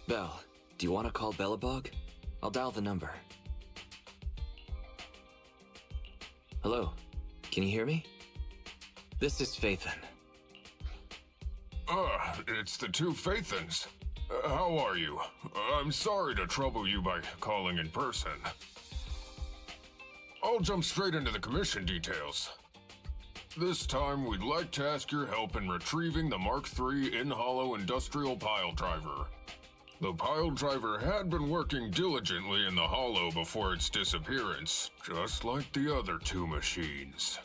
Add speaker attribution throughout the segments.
Speaker 1: Belle, do you want to call Bellabog? I'll dial the number. Hello, can you hear me? This is Phaethon.
Speaker 2: It's the two Phaethons. How are you? I'm sorry to trouble you by calling in person. I'll jump straight into the commission details. This time, we'd like to ask your help in retrieving the Mark III in-hollow industrial pile driver. The pile driver had been working diligently in the hollow before its disappearance, just like the other two machines.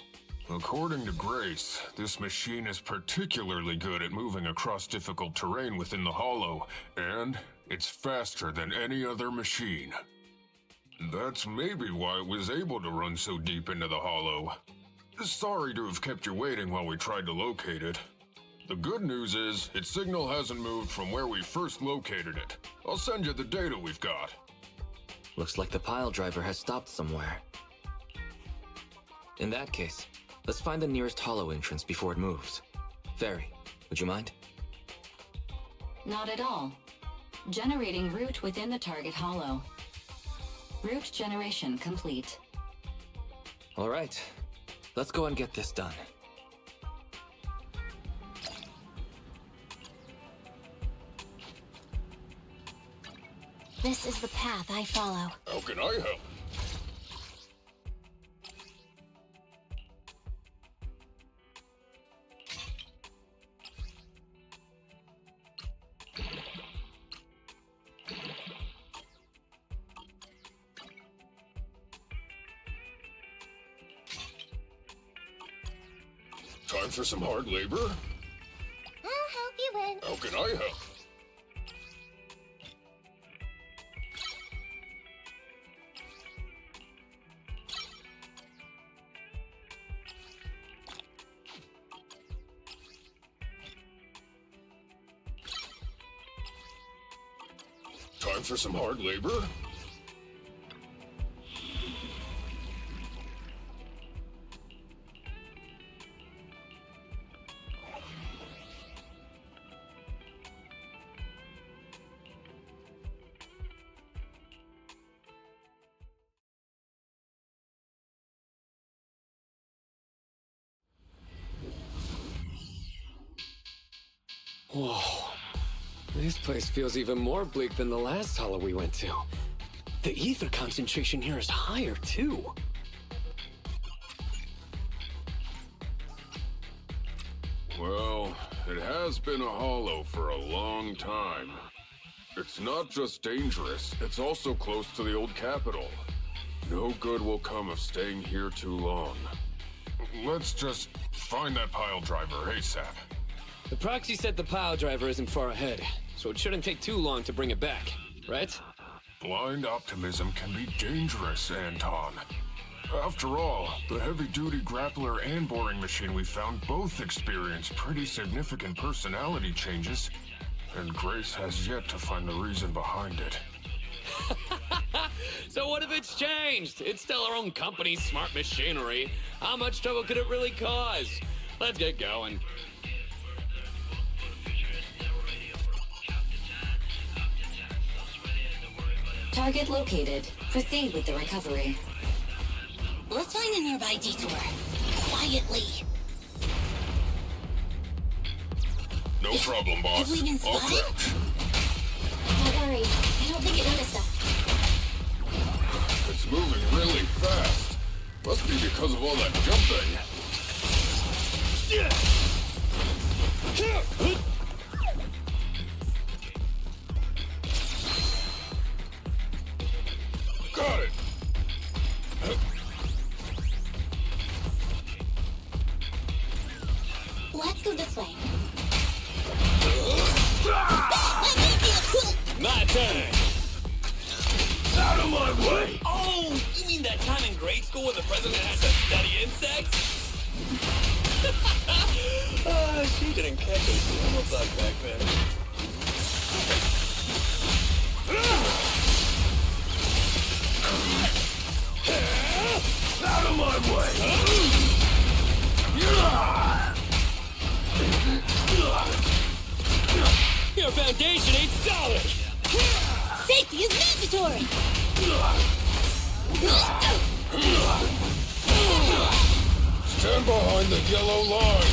Speaker 2: According to Grace, this machine is particularly good at moving across difficult terrain within the hollow, and it's faster than any other machine. That's maybe why it was able to run so deep into the hollow. Sorry to have kept you waiting while we tried to locate it. The good news is, its signal hasn't moved from where we first located it. I'll send you the data we've got.
Speaker 1: Looks like the pile driver has stopped somewhere. In that case, let's find the nearest hollow entrance before it moves. Fairy, would you mind?
Speaker 3: Not at all. Generating route within the target hollow. Route generation complete.
Speaker 1: All right, let's go and get this done.
Speaker 4: This is the path I follow.
Speaker 2: How can I help? Time for some hard labor?
Speaker 4: I'll help you win.
Speaker 2: How can I help? Time for some hard labor?
Speaker 5: Whoa. This place feels even more bleak than the last hollow we went to. The ether concentration here is higher, too.
Speaker 2: Well, it has been a hollow for a long time. It's not just dangerous, it's also close to the old capital. No good will come of staying here too long. Let's just find that pile driver ASAP.
Speaker 5: The proxy said the pile driver isn't far ahead, so it shouldn't take too long to bring it back, right?
Speaker 2: Blind optimism can be dangerous, Anton. After all, the heavy-duty grappler and boring machine we found both experienced pretty significant personality changes, and Grace has yet to find the reason behind it.
Speaker 5: So what if it's changed? It's still our own company's smart machinery. How much trouble could it really cause? Let's get going.
Speaker 3: Target located. Proceed with the recovery.
Speaker 4: Let's find a nearby detour. Quietly.
Speaker 2: No problem, boss.
Speaker 4: Have we been
Speaker 2: I'll
Speaker 4: spotted?
Speaker 2: crouch.
Speaker 4: Don't worry. I don't think it noticed us.
Speaker 2: It's moving really fast. Must be because of all that jumping. Got it.
Speaker 4: Let's go this way.
Speaker 5: My turn!
Speaker 2: Out of my way!
Speaker 5: Oh, you mean that time in grade school when the president had to study insects? She didn't catch a single bug back then.
Speaker 2: Out of my way!
Speaker 5: Your foundation ain't solid!
Speaker 4: Safety is mandatory!
Speaker 2: Stand behind the yellow line.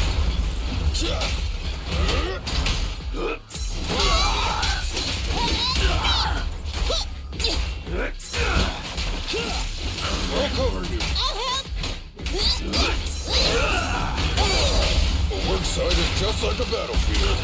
Speaker 2: I'll cover you.
Speaker 4: I'll help!
Speaker 2: The work site is just like a battlefield.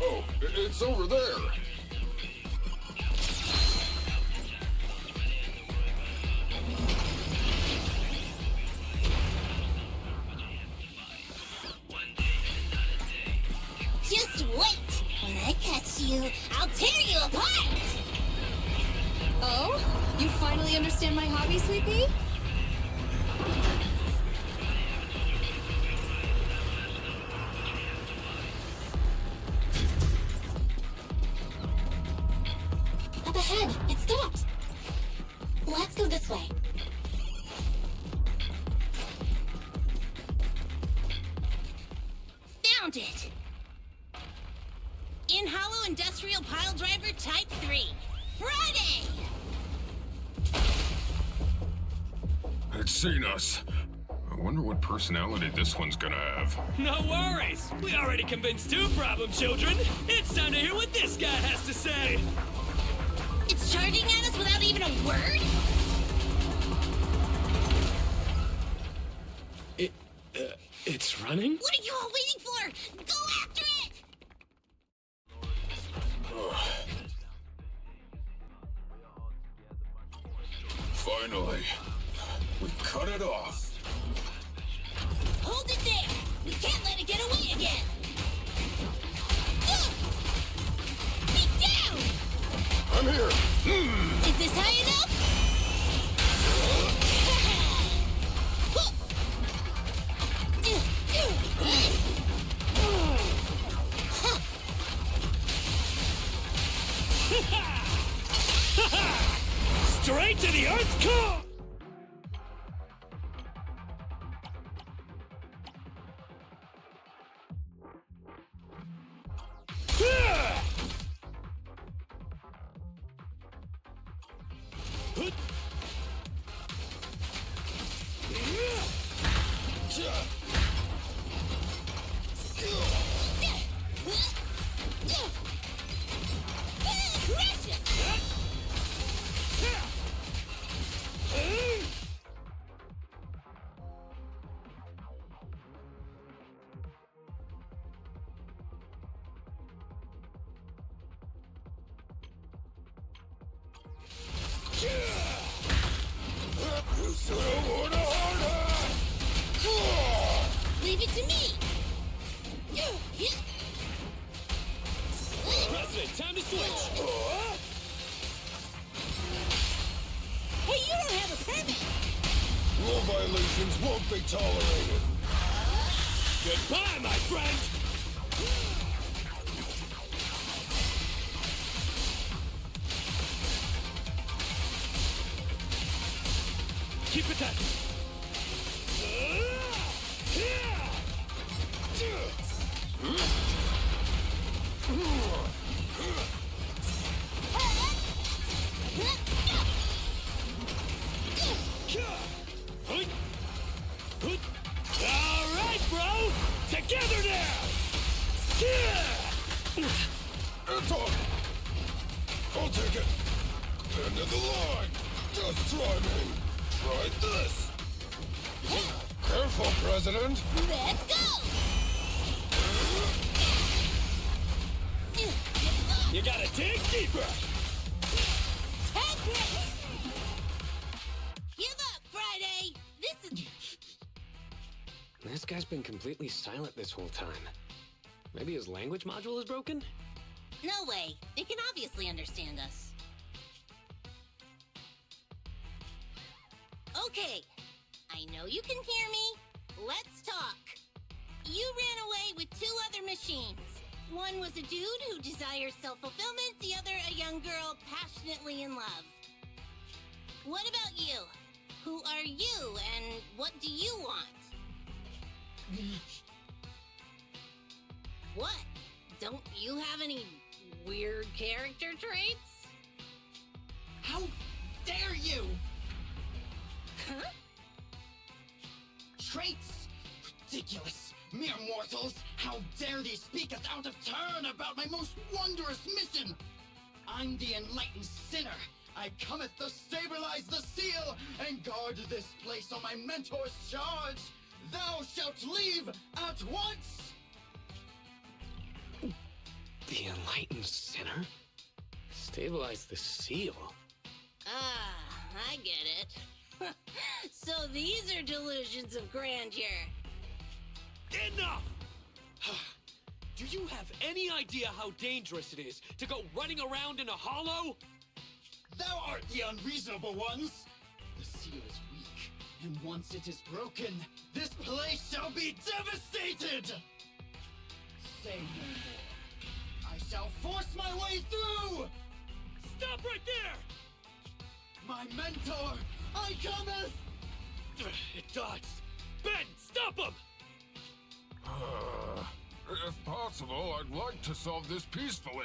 Speaker 2: Oh, it's over there.
Speaker 4: Just wait! When I catch you, I'll tear you apart!
Speaker 6: Oh? You finally understand my hobby, Sweet Pea?
Speaker 4: Up ahead! It stopped! Let's go this way. Found it! In-hollow industrial pile driver type 3. Friday!
Speaker 2: It's seen us. I wonder what personality this one's gonna have.
Speaker 7: No worries. We already convinced two problem children. It's time to hear what this guy has to say.
Speaker 4: It's charging at us without even a word?
Speaker 5: It's running?
Speaker 4: What are you all waiting for? Go after it!
Speaker 2: Finally, we cut it off.
Speaker 4: Hold it there! We can't let it get away again! Ugh! Get down!
Speaker 2: I'm here.
Speaker 4: Is this high enough?
Speaker 7: Straight to the Earth's core!
Speaker 4: Leave it to me!
Speaker 7: President, time to switch!
Speaker 4: Hey, you don't have a permit!
Speaker 2: Rule violations won't be tolerated.
Speaker 7: Goodbye, my friend! Keep attacking! Alright, bro! Together now!
Speaker 2: It's on. I'll take it. End of the line. Just try me. Try this. Careful, President.
Speaker 4: Let's go!
Speaker 7: You gotta dig deeper!
Speaker 4: Take it! Give up, Friday! This is...
Speaker 5: This guy's been completely silent this whole time. Maybe his language module is broken?
Speaker 4: No way. They can obviously understand us. Okay. I know you can hear me. let's talk. You ran away with 2 other machines. One was a dude who desires self-fulfillment, the other a young girl passionately in love. What about you? Who are you, and what do you want? What? Don't you have any weird character traits?
Speaker 8: How dare you!
Speaker 4: Huh?
Speaker 8: Traits? Ridiculous! Mere mortals! How dare thee speaketh out of turn about my most wondrous mission! I'm the enlightened sinner. I cometh to stabilize the seal and guard this place on my mentor's charge. Thou shalt leave at once!
Speaker 5: The enlightened sinner? Stabilize the seal?
Speaker 4: Ah, I get it. So these are delusions of grandeur.
Speaker 7: Enough! Do you have any idea how dangerous it is to go running around in a hollow?
Speaker 8: Thou art the unreasonable ones! The seal is weak, and once it is broken, this place shall be devastated! Say no more. I shall force my way through!
Speaker 7: Stop right there!
Speaker 8: My mentor, I cometh!
Speaker 7: It dodged. Ben, stop him!
Speaker 2: If possible, I'd like to solve this peacefully.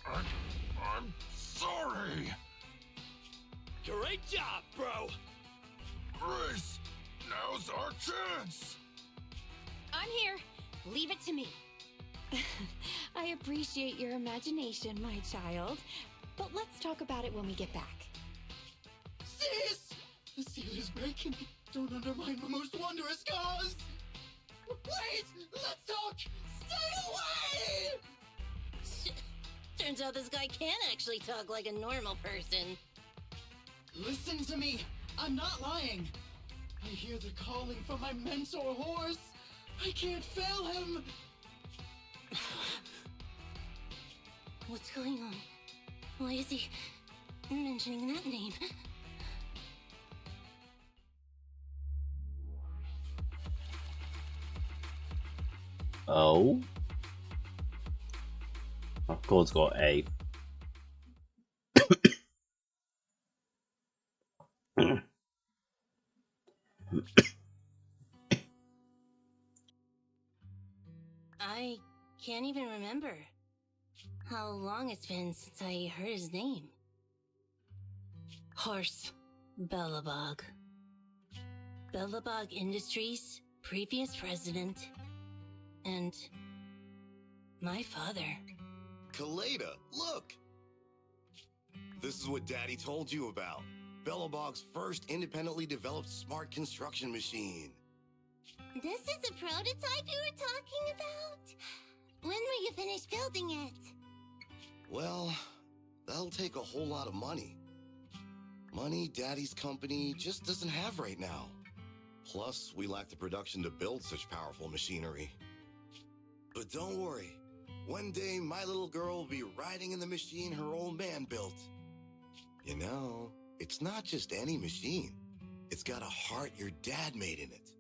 Speaker 2: I'm sorry.
Speaker 7: Great job, bro!
Speaker 2: Grace, now's our chance.
Speaker 6: I'm here. Leave it to me. I appreciate your imagination, my child. But let's talk about it when we get back.
Speaker 8: Sis! The seal is breaking. Don't undermine the most wondrous cause! Wait! Let's talk! Stay away!
Speaker 4: Turns out this guy can actually talk like a normal person.
Speaker 8: Listen to me! I'm not lying! I hear the calling from my mentor horse! I can't fail him!
Speaker 4: What's going on? Why is he mentioning that name?
Speaker 9: Oh. Of course, got A.
Speaker 4: I can't even remember how long it's been since I heard his name. Horse Belobog. Belobog Industries, previous president, and my father.
Speaker 10: Kaleda, look! This is what Daddy told you about. Belobog's first independently developed smart construction machine.
Speaker 4: This is a prototype you were talking about? When will you finish building it?
Speaker 10: Well, that'll take a whole lot of money. Money Daddy's company just doesn't have right now. Plus, we lack the production to build such powerful machinery. But don't worry. One day, my little girl will be riding in the machine her old man built. You know, it's not just any machine. It's got a heart your dad made in it.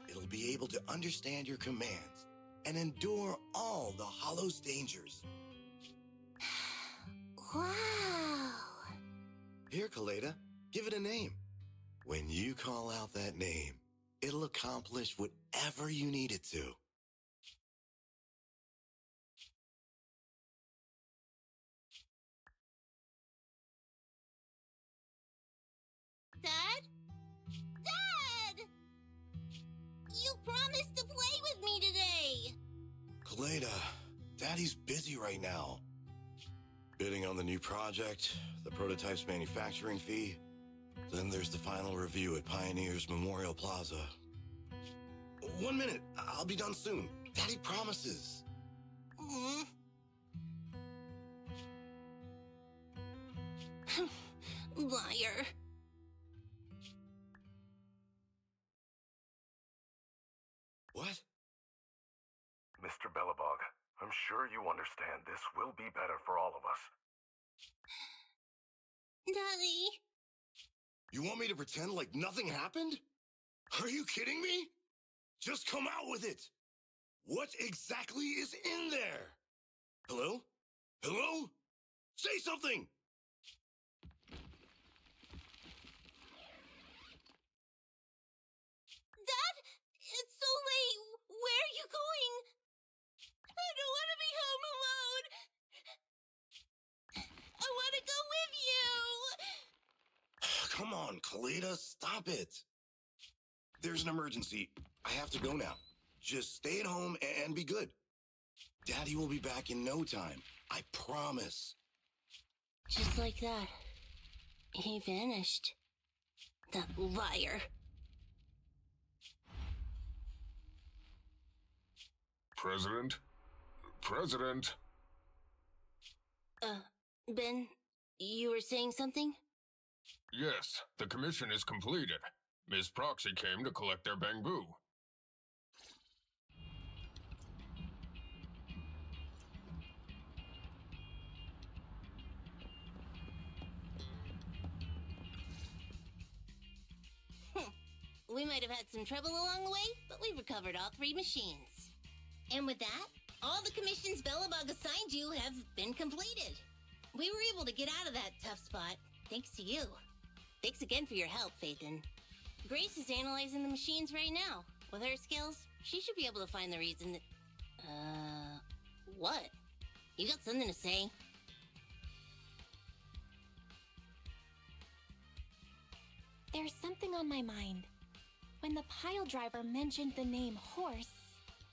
Speaker 10: It'll be able to understand your commands and endure all the Hollow's dangers.
Speaker 4: Wow.
Speaker 10: Here, Kaleda, give it a name. When you call out that name, it'll accomplish whatever you need it to.
Speaker 4: Dad? Dad! You promised to play with me today!
Speaker 10: Kaleda, Daddy's busy right now. Bidding on the new project, the prototype's manufacturing fee. Then there's the final review at Pioneer's Memorial Plaza. 1 minute, I'll be done soon. Daddy promises.
Speaker 4: Liar.
Speaker 10: What?
Speaker 11: Mr. Belobog, I'm sure you understand this will be better for all of us.
Speaker 4: Daddy.
Speaker 10: You want me to pretend like nothing happened? Are you kidding me? Just come out with it! What exactly is in there? Hello? Hello? Say something!
Speaker 4: Dad? It's so late. Where are you going? I don't want to be home alone. I want to go with you.
Speaker 10: Come on, Kaleda, stop it. There's an emergency. I have to go now. Just stay at home and be good. Daddy will be back in no time. I promise.
Speaker 4: Just like that, he vanished. That liar.
Speaker 2: President? President?
Speaker 4: Ben, you were saying something?
Speaker 2: Yes, the commission is completed. Ms. Proxy came to collect their bamboo.
Speaker 4: We might have had some trouble along the way, but we've recovered all 3 machines. And with that, all the commissions Belobog assigned you have been completed. We were able to get out of that tough spot, thanks to you. Thanks again for your help, Phaethon. Grace is analyzing the machines right now. With her skills, she should be able to find the reason that... what? You got something to say?
Speaker 6: There's something on my mind. When the pile driver mentioned the name Horse,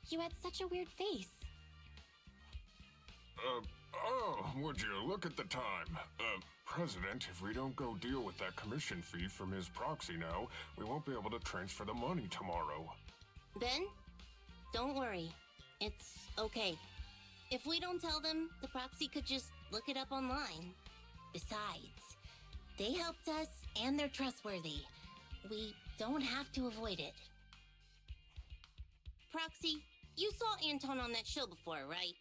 Speaker 6: you had such a weird face.
Speaker 2: Would you look at the time? President, if we don't go deal with that commission fee for Ms. Proxy now, we won't be able to transfer the money tomorrow.
Speaker 4: Ben, don't worry. It's okay. If we don't tell them, the proxy could just look it up online. Besides, they helped us and they're trustworthy. We don't have to avoid it. Proxy, you saw Anton on that show before, right?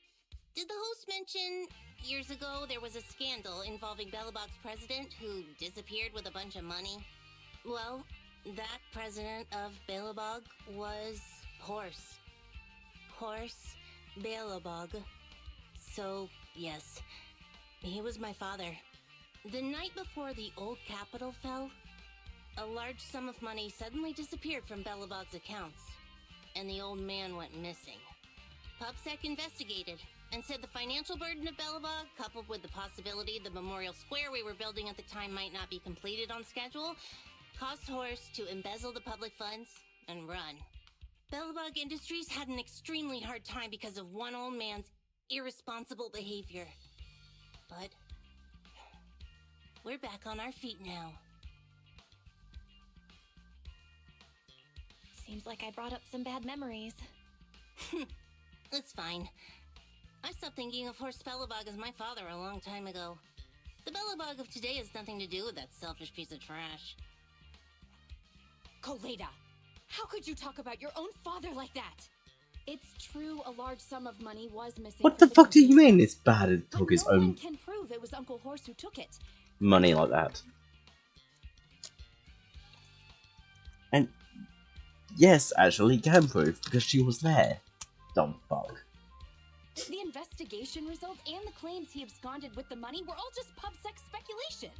Speaker 4: Did the host mention years ago there was a scandal involving Belobog's president who disappeared with a bunch of money? Well, that president of Belobog was Horse. Horse Belobog. So, yes, he was my father. The night before the old capital fell, a large sum of money suddenly disappeared from Belobog's accounts, and the old man went missing. PubSec investigated and said the financial burden of Belobog, coupled with the possibility the memorial square we were building at the time might not be completed on schedule, caused Horse to embezzle the public funds and run. Belobog Industries had an extremely hard time because of one old man's irresponsible behavior. But we're back on our feet now.
Speaker 6: Seems like I brought up some bad memories.
Speaker 4: It's fine. I stopped thinking of Horst Belobog as my father a long time ago. The Belobog of today has nothing to do with that selfish piece of trash.
Speaker 12: Kaleda, how could you talk about your own father like that? It's true a large sum of money was missing.
Speaker 9: What the fuck do you mean it's bad to talk his own
Speaker 12: one can prove it was Uncle Horst who took it.
Speaker 9: money like that? And yes, actually, he can prove because she was there. Dumb fuck.
Speaker 12: The investigation result and the claims he absconded with the money were all just PubSec speculation.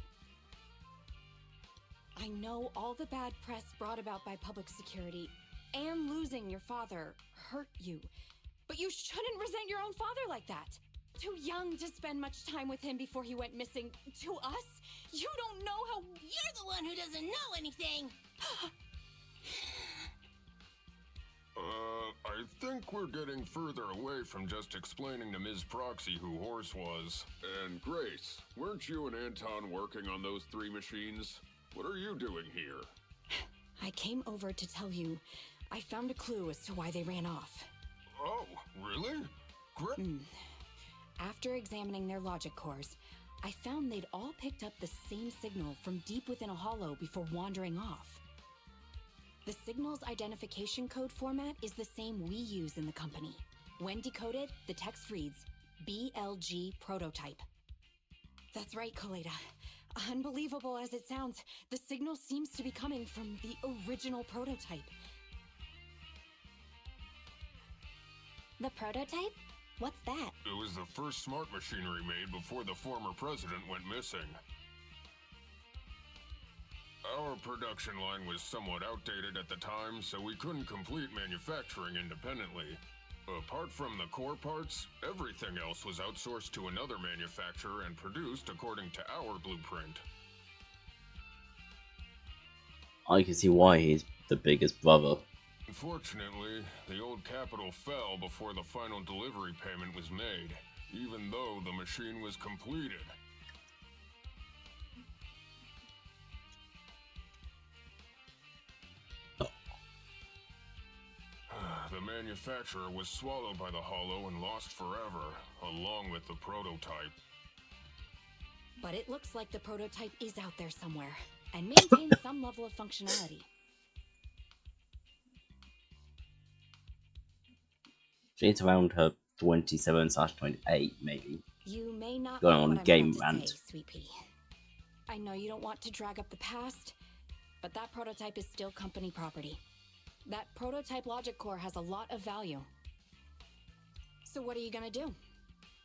Speaker 12: I know all the bad press brought about by public security and losing your father hurt you, but you shouldn't resent your own father like that. Too young to spend much time with him before he went missing. To us, you don't know how...
Speaker 4: You're the one who doesn't know anything!
Speaker 2: I think we're getting further away from just explaining to Ms. Proxy who Horse was. And Grace, weren't you and Anton working on those 3 machines? What are you doing here?
Speaker 12: I came over to tell you I found a clue as to why they ran off.
Speaker 2: Oh, really?
Speaker 12: After examining their logic cores, I found they'd all picked up the same signal from deep within a hollow before wandering off. The signal's identification code format is the same we use in the company. When decoded, the text reads, BLG prototype. That's right, Kaleda. Unbelievable as it sounds, the signal seems to be coming from the original prototype.
Speaker 6: The prototype? What's that?
Speaker 2: It was the first smart machinery made before the former president went missing. Our production line was somewhat outdated at the time, so we couldn't complete manufacturing independently. Apart from the core parts, everything else was outsourced to another manufacturer and produced according to our blueprint.
Speaker 9: I can see why he's the biggest brother.
Speaker 2: Unfortunately, the old capital fell before the final delivery payment was made, even though the machine was completed. The manufacturer was swallowed by the Hollow and lost forever, along with the prototype.
Speaker 12: But it looks like the prototype is out there somewhere, and maintains some level of functionality.
Speaker 9: She's around her 27/28, maybe.
Speaker 12: You may not
Speaker 9: Going
Speaker 12: like
Speaker 9: on
Speaker 12: what I'm
Speaker 9: game
Speaker 12: about to
Speaker 9: rant.
Speaker 12: say, Sweet Pea. I know you don't want to drag up the past, but that prototype is still company property. That prototype logic core has a lot of value. So what are you gonna do?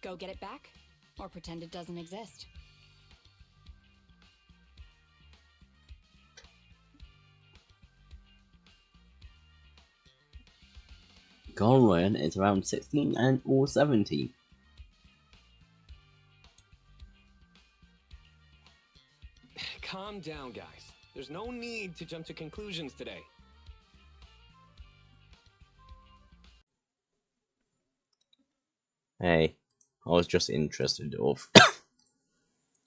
Speaker 12: Go get it back? Or pretend it doesn't exist?
Speaker 9: Ryan is around 16 and or 17.
Speaker 5: Calm down, guys. There's no need to jump to conclusions today.
Speaker 9: Hey, I was just interested of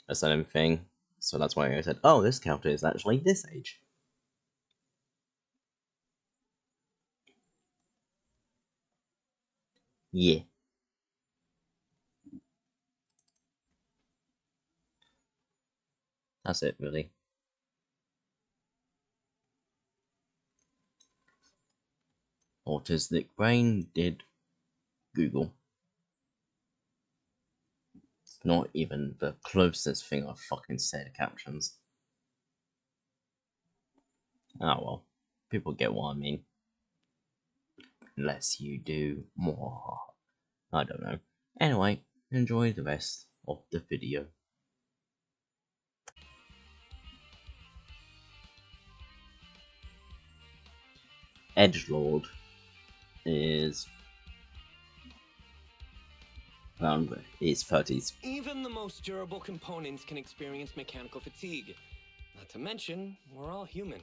Speaker 9: a certain thing, so that's why I said, oh, this character is actually this age. Yeah. That's it, really. Autistic Brain did Google. Not even the closest thing I fucking said captions. Oh well. People get what I mean. Unless you do more. I don't know. Anyway, enjoy the rest of the video. Edgelord is around his 30s.
Speaker 5: Even the most durable components can experience mechanical fatigue. Not to mention, we're all human.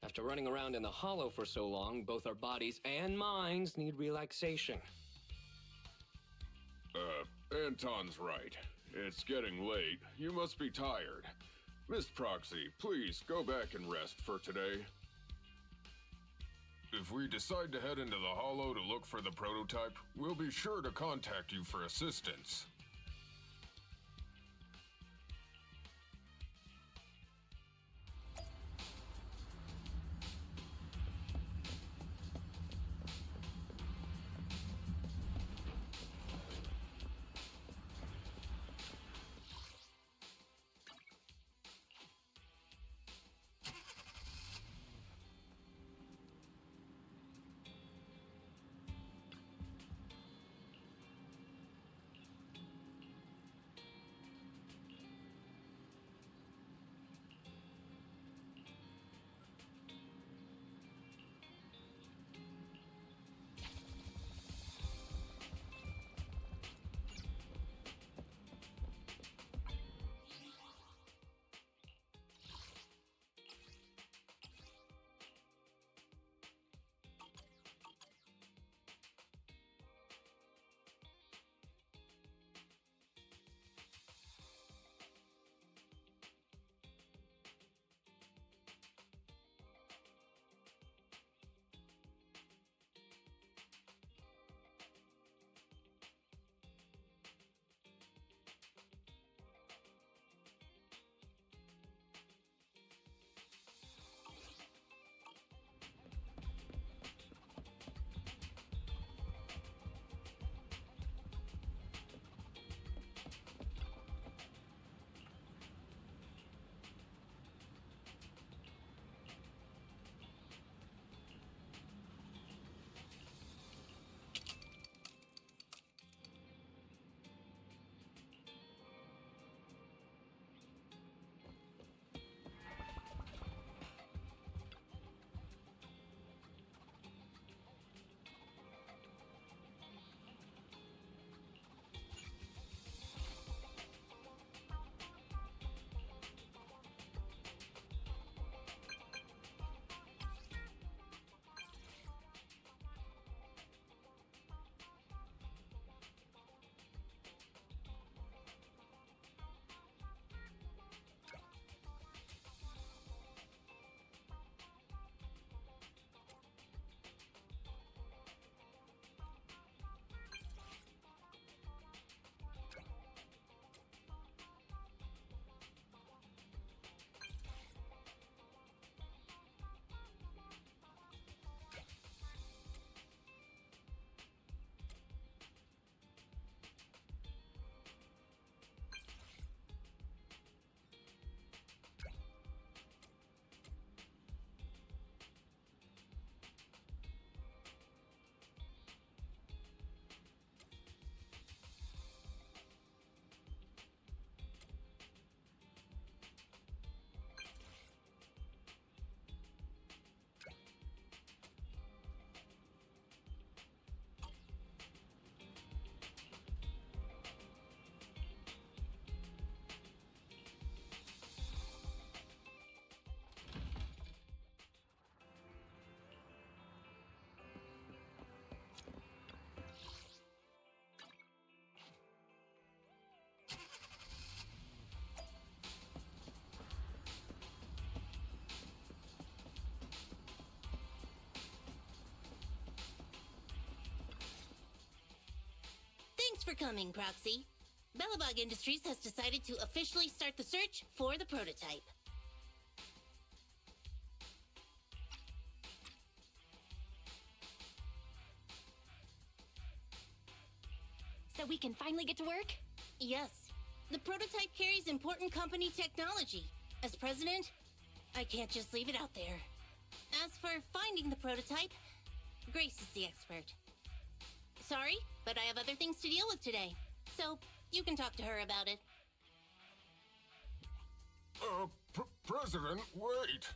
Speaker 5: After running around in the Hollow for so long, both our bodies and minds need relaxation.
Speaker 2: Anton's right. It's getting late. You must be tired. Miss Proxy, please go back and rest for today. If we decide to head into the Hollow to look for the prototype, we'll be sure to contact you for assistance.
Speaker 4: Thanks for coming, Proxy. Belobog Industries has decided to officially start the search for the prototype.
Speaker 6: So we can finally get to work?
Speaker 4: Yes. The prototype carries important company technology. As president, I can't just leave it out there. As for finding the prototype, Grace is the expert. Sorry, but I have other things to deal with today. So, you can talk to her about it.
Speaker 2: President, wait!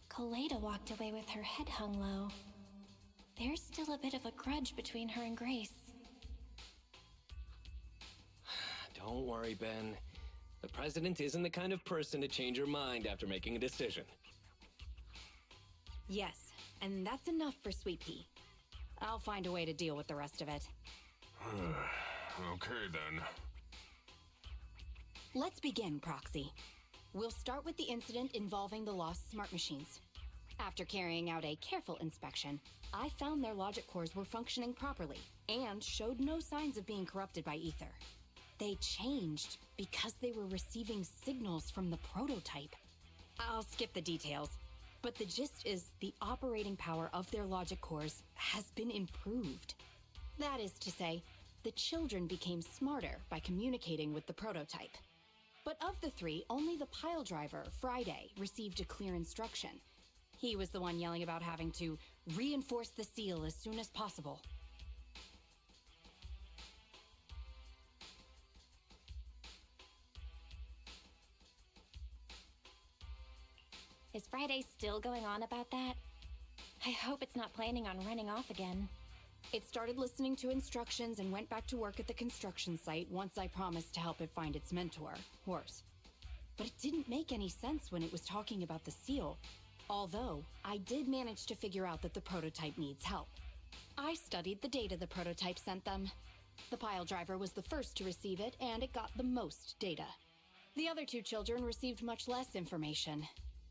Speaker 6: Kaleda walked away with her head hung low. There's still a bit of a grudge between her and Grace.
Speaker 5: Don't worry, Ben. The president isn't the kind of person to change her mind after making a decision.
Speaker 12: Yes, and that's enough for Sweet Pea. I'll find a way to deal with the rest of it.
Speaker 2: Okay, then.
Speaker 12: Let's begin, Proxy. We'll start with the incident involving the lost smart machines. After carrying out a careful inspection, I found their logic cores were functioning properly and showed no signs of being corrupted by ether. They changed because they were receiving signals from the prototype. I'll skip the details, but the gist is the operating power of their logic cores has been improved. That is to say, the children became smarter by communicating with the prototype. But of the three, only the pile driver, Friday, received a clear instruction. He was the one yelling about having to reinforce the seal as soon as possible.
Speaker 6: Is Friday still going on about that? I hope it's not planning on running off again.
Speaker 12: It started listening to instructions and went back to work at the construction site once I promised to help it find its mentor, Horse. But it didn't make any sense when it was talking about the seal. Although, I did manage to figure out that the prototype needs help. I studied the data the prototype sent them. The pile driver was the first to receive it, and it got the most data. The other two children received much less information,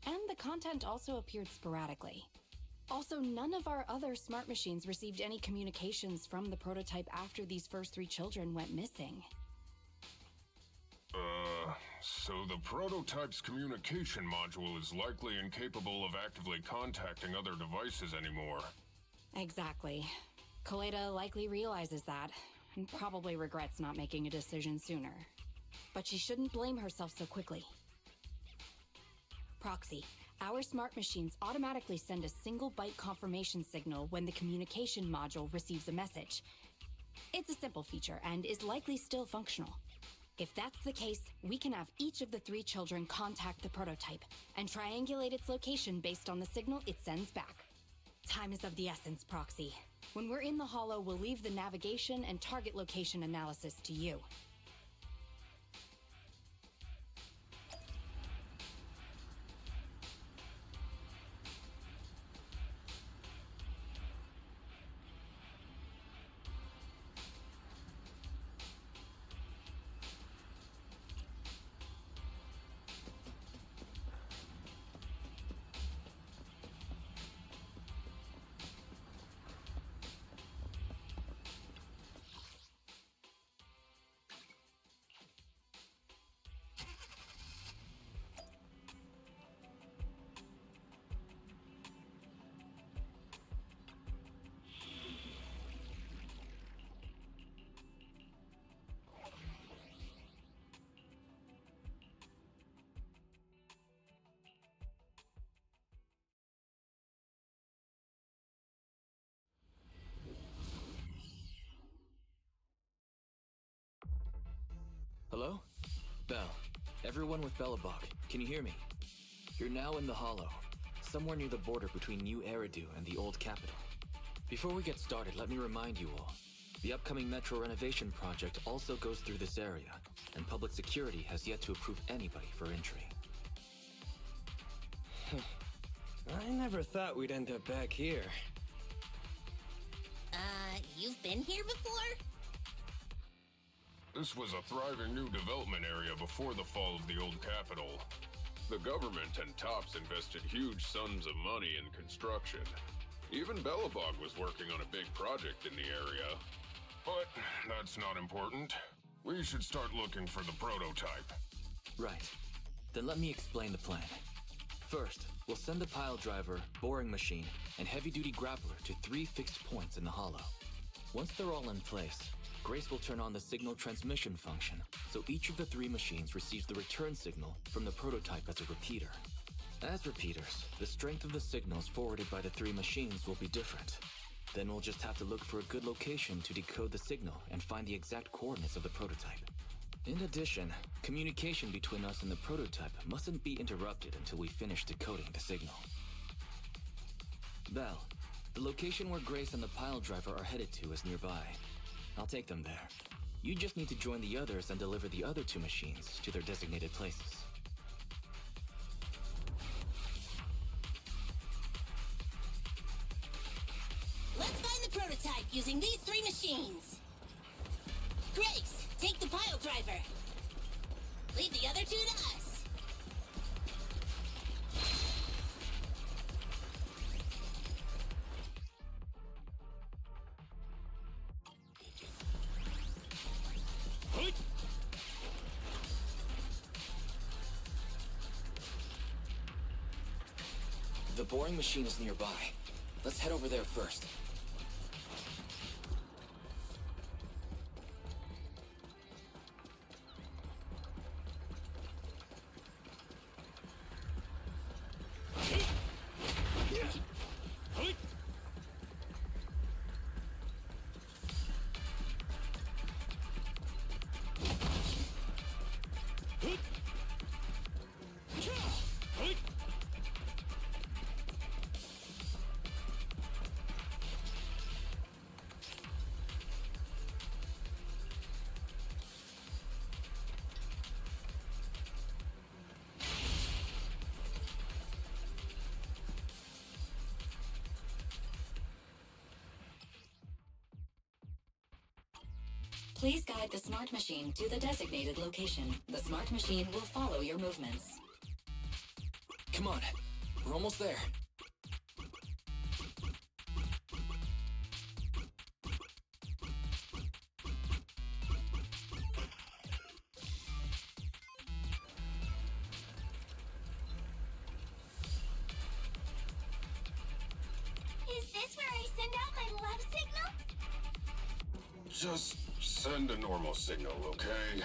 Speaker 12: and the content also appeared sporadically. Also, none of our other smart machines received any communications from the prototype after these first three children went missing.
Speaker 2: So the prototype's communication module is likely incapable of actively contacting other devices anymore.
Speaker 12: Exactly. Kaleda likely realizes that, and probably regrets not making a decision sooner. But she shouldn't blame herself so quickly. Proxy, our smart machines automatically send a single byte confirmation signal when the communication module receives a message. It's a simple feature and is likely still functional. If that's the case, we can have each of the three children contact the prototype and triangulate its location based on the signal it sends back. Time is of the essence, Proxy. When we're in the Hollow, we'll leave the navigation and target location analysis to you.
Speaker 1: Hello? Bell. Everyone with Belobog, can you hear me? You're now in the Hollow, somewhere near the border between New Eridu and the Old Capital. Before we get started, let me remind you all, the upcoming metro renovation project also goes through this area, and public security has yet to approve anybody for entry.
Speaker 5: I never thought we'd end up back here.
Speaker 4: You've been here before?
Speaker 2: This was a thriving new development area before the fall of the old capital. The government and Tops invested huge sums of money in construction. Even Belobog was working on a big project in the area. But that's not important. We should start looking for the prototype.
Speaker 1: Right. Then let me explain the plan. First, we'll send the pile driver, boring machine, and heavy-duty grappler to 3 fixed points in the hollow. Once they're all in place, Grace will turn on the signal transmission function, so each of the 3 machines receives the return signal from the prototype as a repeater. As repeaters, the strength of the signals forwarded by the 3 machines will be different. Then we'll just have to look for a good location to decode the signal and find the exact coordinates of the prototype. In addition, communication between us and the prototype mustn't be interrupted until we finish decoding the signal. Belle, the location where Grace and the pile driver are headed to is nearby. I'll take them there. You just need to join the others and deliver the other 2 machines to their designated places.
Speaker 4: Let's find the prototype using these 3 machines. Grace, take the pile driver. Leave the other 2 to us.
Speaker 1: The boring machine is nearby. Let's head over there first.
Speaker 3: Please guide the smart machine to the designated location. The smart machine will follow your movements.
Speaker 1: Come on, we're almost there.
Speaker 4: Is this where I send out my love signal?
Speaker 2: Just send a normal signal, okay?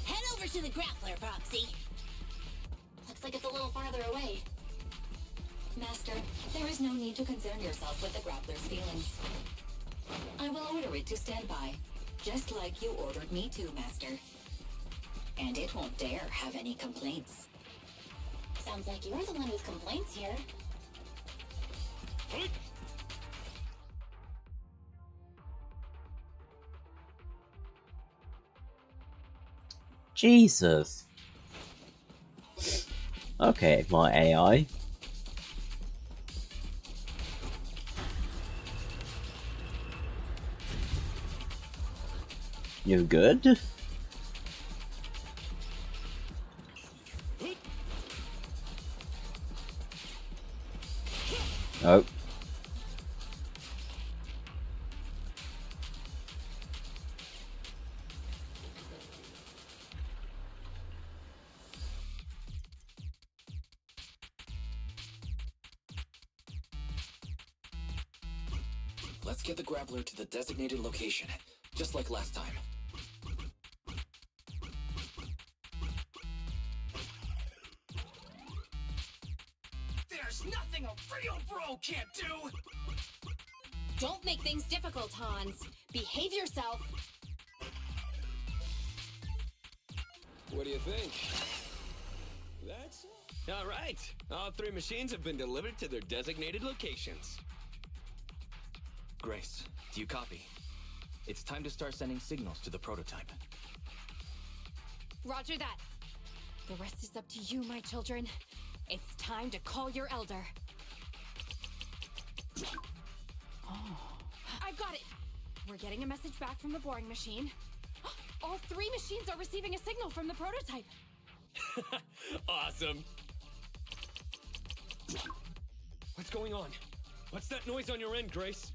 Speaker 4: Head over to the grappler, Proxy.
Speaker 3: Looks like it's a little farther away. Master, there is no need to concern yourself with the grappler's feelings. I will order it to stand by, just like you ordered me to, Master. And it won't dare have any complaints.
Speaker 4: Sounds like you're the one with complaints here.
Speaker 9: Jesus. Okay, my AI. You good? Oh.
Speaker 1: Let's get the grappler to the designated location, just like last time.
Speaker 8: There's nothing a real bro can't do!
Speaker 6: Don't make things difficult, Hans. Behave yourself.
Speaker 5: What do you think? That's all right. All 3 machines have been delivered to their designated locations.
Speaker 1: Grace, do you copy? It's time to start sending signals to the prototype.
Speaker 6: Roger that. The rest is up to you, my children. It's time to call your elder. Oh. I've got it. We're getting a message back from the boring machine. All 3 machines are receiving a signal from the prototype.
Speaker 7: Awesome. What's going on? What's that noise on your end, Grace?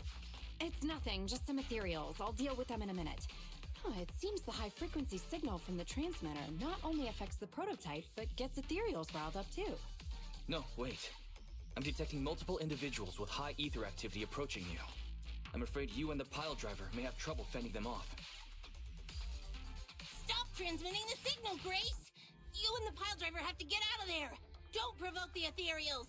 Speaker 12: It's nothing, just some ethereals. I'll deal with them in a minute. Huh, it seems the high-frequency signal from the transmitter not only affects the prototype, but gets ethereals riled up too.
Speaker 1: No, wait. I'm detecting multiple individuals with high ether activity approaching you. I'm afraid you and the pile driver may have trouble fending them off.
Speaker 4: Stop transmitting the signal, Grace! You and the pile driver have to get out of there! Don't provoke the ethereals!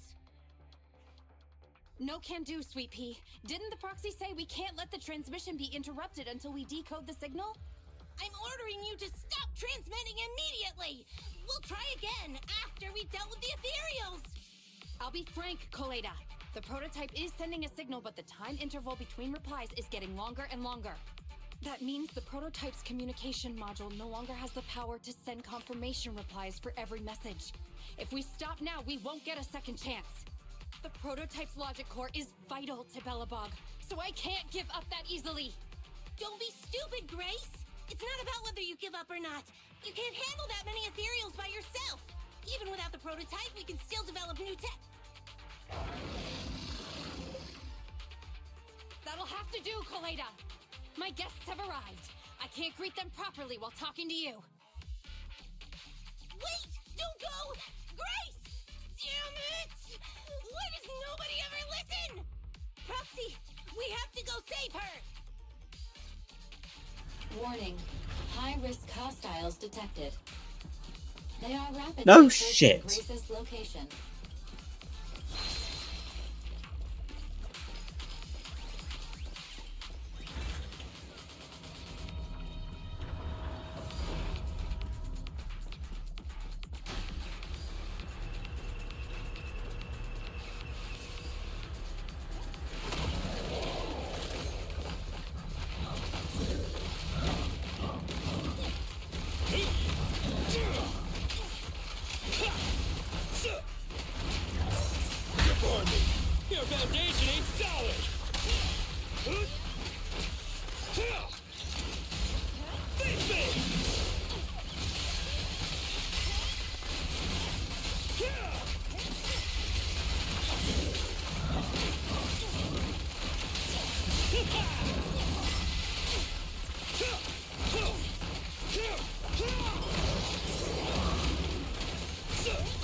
Speaker 12: No can do, Sweet Pea. Didn't the proxy say we can't let the transmission be interrupted until we decode the signal?
Speaker 4: I'm ordering you to stop transmitting immediately! We'll try again after we've dealt with the ethereals!
Speaker 12: I'll be frank, Colada. The prototype is sending a signal, but the time interval between replies is getting longer and longer. That means the prototype's communication module no longer has the power to send confirmation replies for every message. If we stop now, we won't get a second chance. The prototype's logic core is vital to Belobog, so I can't give up that easily.
Speaker 4: Don't be stupid, Grace! It's not about whether you give up or not. You can't handle that many ethereals by yourself. Even without the prototype, we can still develop new tech.
Speaker 12: That'll have to do, Colada. My guests have arrived. I can't greet them properly while talking to you.
Speaker 4: Wait! Don't go! Grace! Damn it! Why does nobody ever listen? Proxy, we have to go save her!
Speaker 3: Warning. High-risk hostiles detected. They are rapidly
Speaker 9: No
Speaker 3: approaching
Speaker 9: shit.
Speaker 3: Grace's location.
Speaker 7: Your foundation ain't solid! Face me!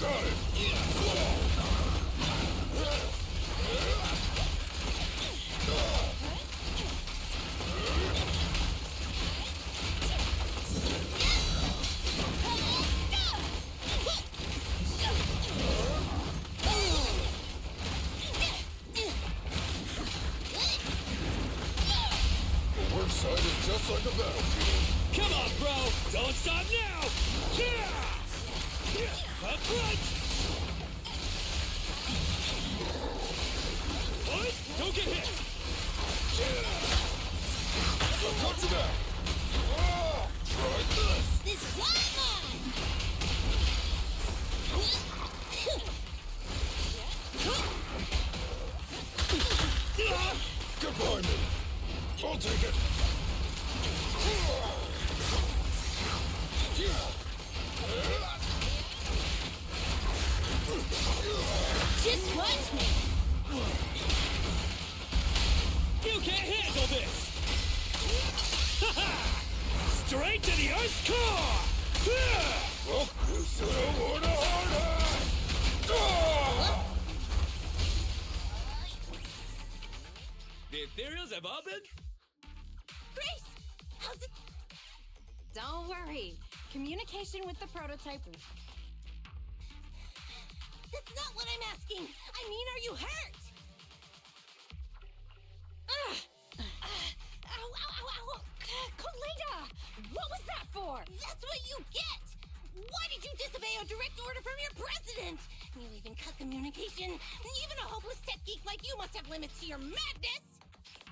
Speaker 2: Got it! The work side is just like a battlefield.
Speaker 7: Come on, bro! Don't stop now! A crunch! What? Don't get hit!
Speaker 2: Cut to that! Try this!
Speaker 4: This is mine!
Speaker 2: Get behind me! I'll take it!
Speaker 4: Just watch me!
Speaker 7: You can't handle this! Straight to the Earth's core!
Speaker 2: Well, you should have worn a harder!
Speaker 7: The ethereals have all been...
Speaker 4: Grace! How's it...
Speaker 12: Don't worry. Communication with the prototype...
Speaker 4: That's not what I'm asking! I mean, are you hurt?
Speaker 12: Ow, ow, ow, ow! Colada! What was that for?
Speaker 4: That's what you get! Why did you disobey a direct order from your president? You even cut communication. Even a hopeless tech geek like you must have limits to your madness!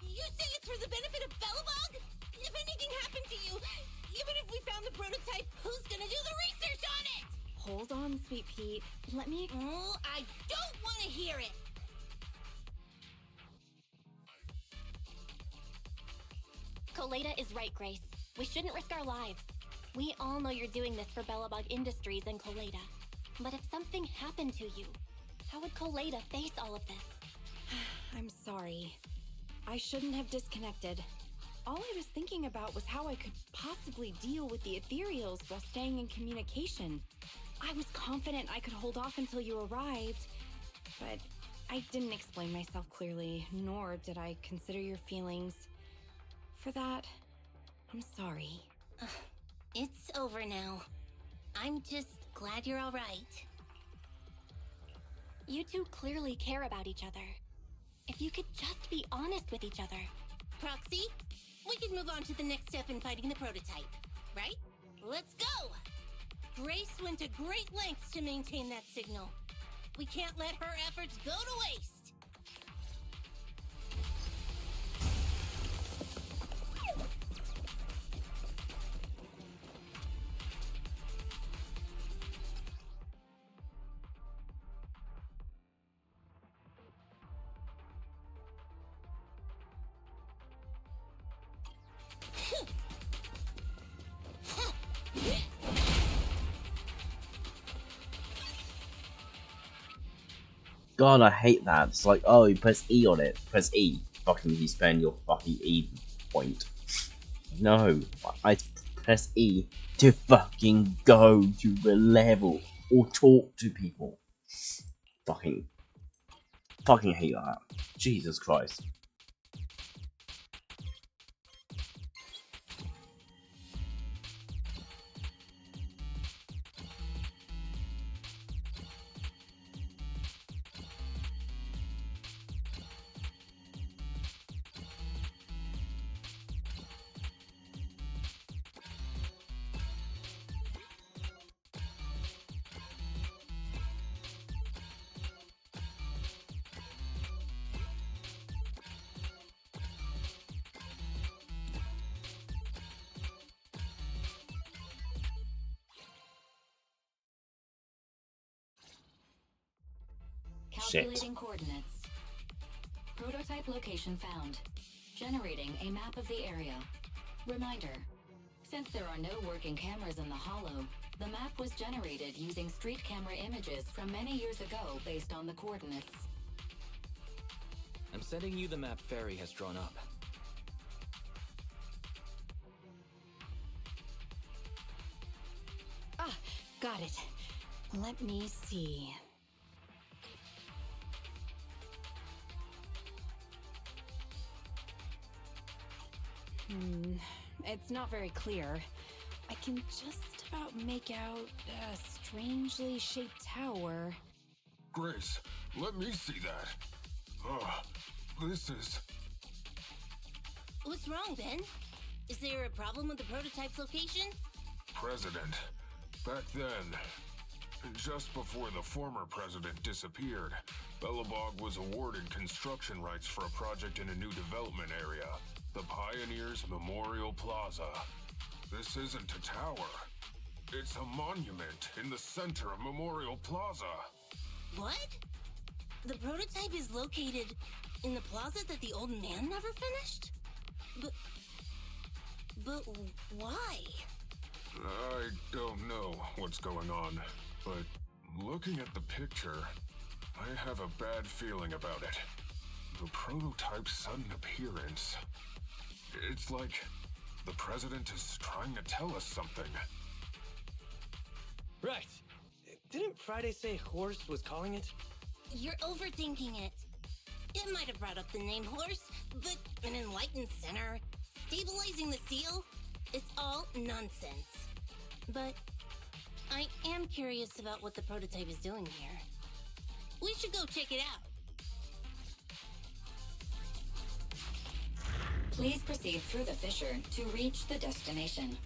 Speaker 4: You say it's for the benefit of Belobog? If anything happened to you, even if we found the prototype, who's gonna do the research on it?
Speaker 12: Hold on, Sweet Pea. Let me...
Speaker 4: Oh, I don't want to hear it!
Speaker 13: Colada is right, Grace. We shouldn't risk our lives.
Speaker 4: We all know you're doing this for Belobog Industries and Colada. But if something happened to you, how would Colada face all of this?
Speaker 12: I'm sorry. I shouldn't have disconnected. All I was thinking about was how I could possibly deal with the ethereals while staying in communication. I was confident I could hold off until you arrived, but I didn't explain myself clearly, nor did I consider your feelings. For that, I'm sorry.
Speaker 4: It's over now. I'm just glad you're all right. You two clearly care about each other. If you could just be honest with each other. Proxy, we could move on to the next step in fighting the prototype, right? Let's go! Grace went to great lengths to maintain that signal. We can't let her efforts go to waste.
Speaker 9: God, I hate that. It's like, oh, you press E on it. Press E. Fucking you spend your fucking E point. No. I press E to fucking go to the level. Or talk to people. Fucking hate that. Jesus Christ.
Speaker 3: Calculating coordinates. Prototype location found. Generating a map of the area. Reminder. Since there are no working cameras in the Hollow, the map was generated using street camera images from many years ago based on the coordinates.
Speaker 1: I'm sending you the map Fairy has drawn up.
Speaker 12: Ah, got it. Let me see. It's not very clear. I can just about make out a strangely shaped tower.
Speaker 2: Grace, let me see that. This is...
Speaker 4: What's wrong, Ben? Is there a problem with the prototype's location?
Speaker 2: President. Back then, just before the former president disappeared, Belobog was awarded construction rights for a project in a new development area, the Pioneers Memorial Plaza. This isn't a tower. It's a monument in the center of Memorial Plaza.
Speaker 4: What? The prototype is located in the plaza that the old man never finished? But why?
Speaker 2: I don't know what's going on, but looking at the picture, I have a bad feeling about it. The prototype's sudden appearance. It's like the president is trying to tell us something.
Speaker 5: Right. Didn't Friday say Horse was calling it?
Speaker 4: You're overthinking it. It might have brought up the name Horse, but an enlightened center, stabilizing the seal, it's all nonsense. But I am curious about what the prototype is doing here. We should go check it out.
Speaker 3: Please proceed through the fissure to reach the destination.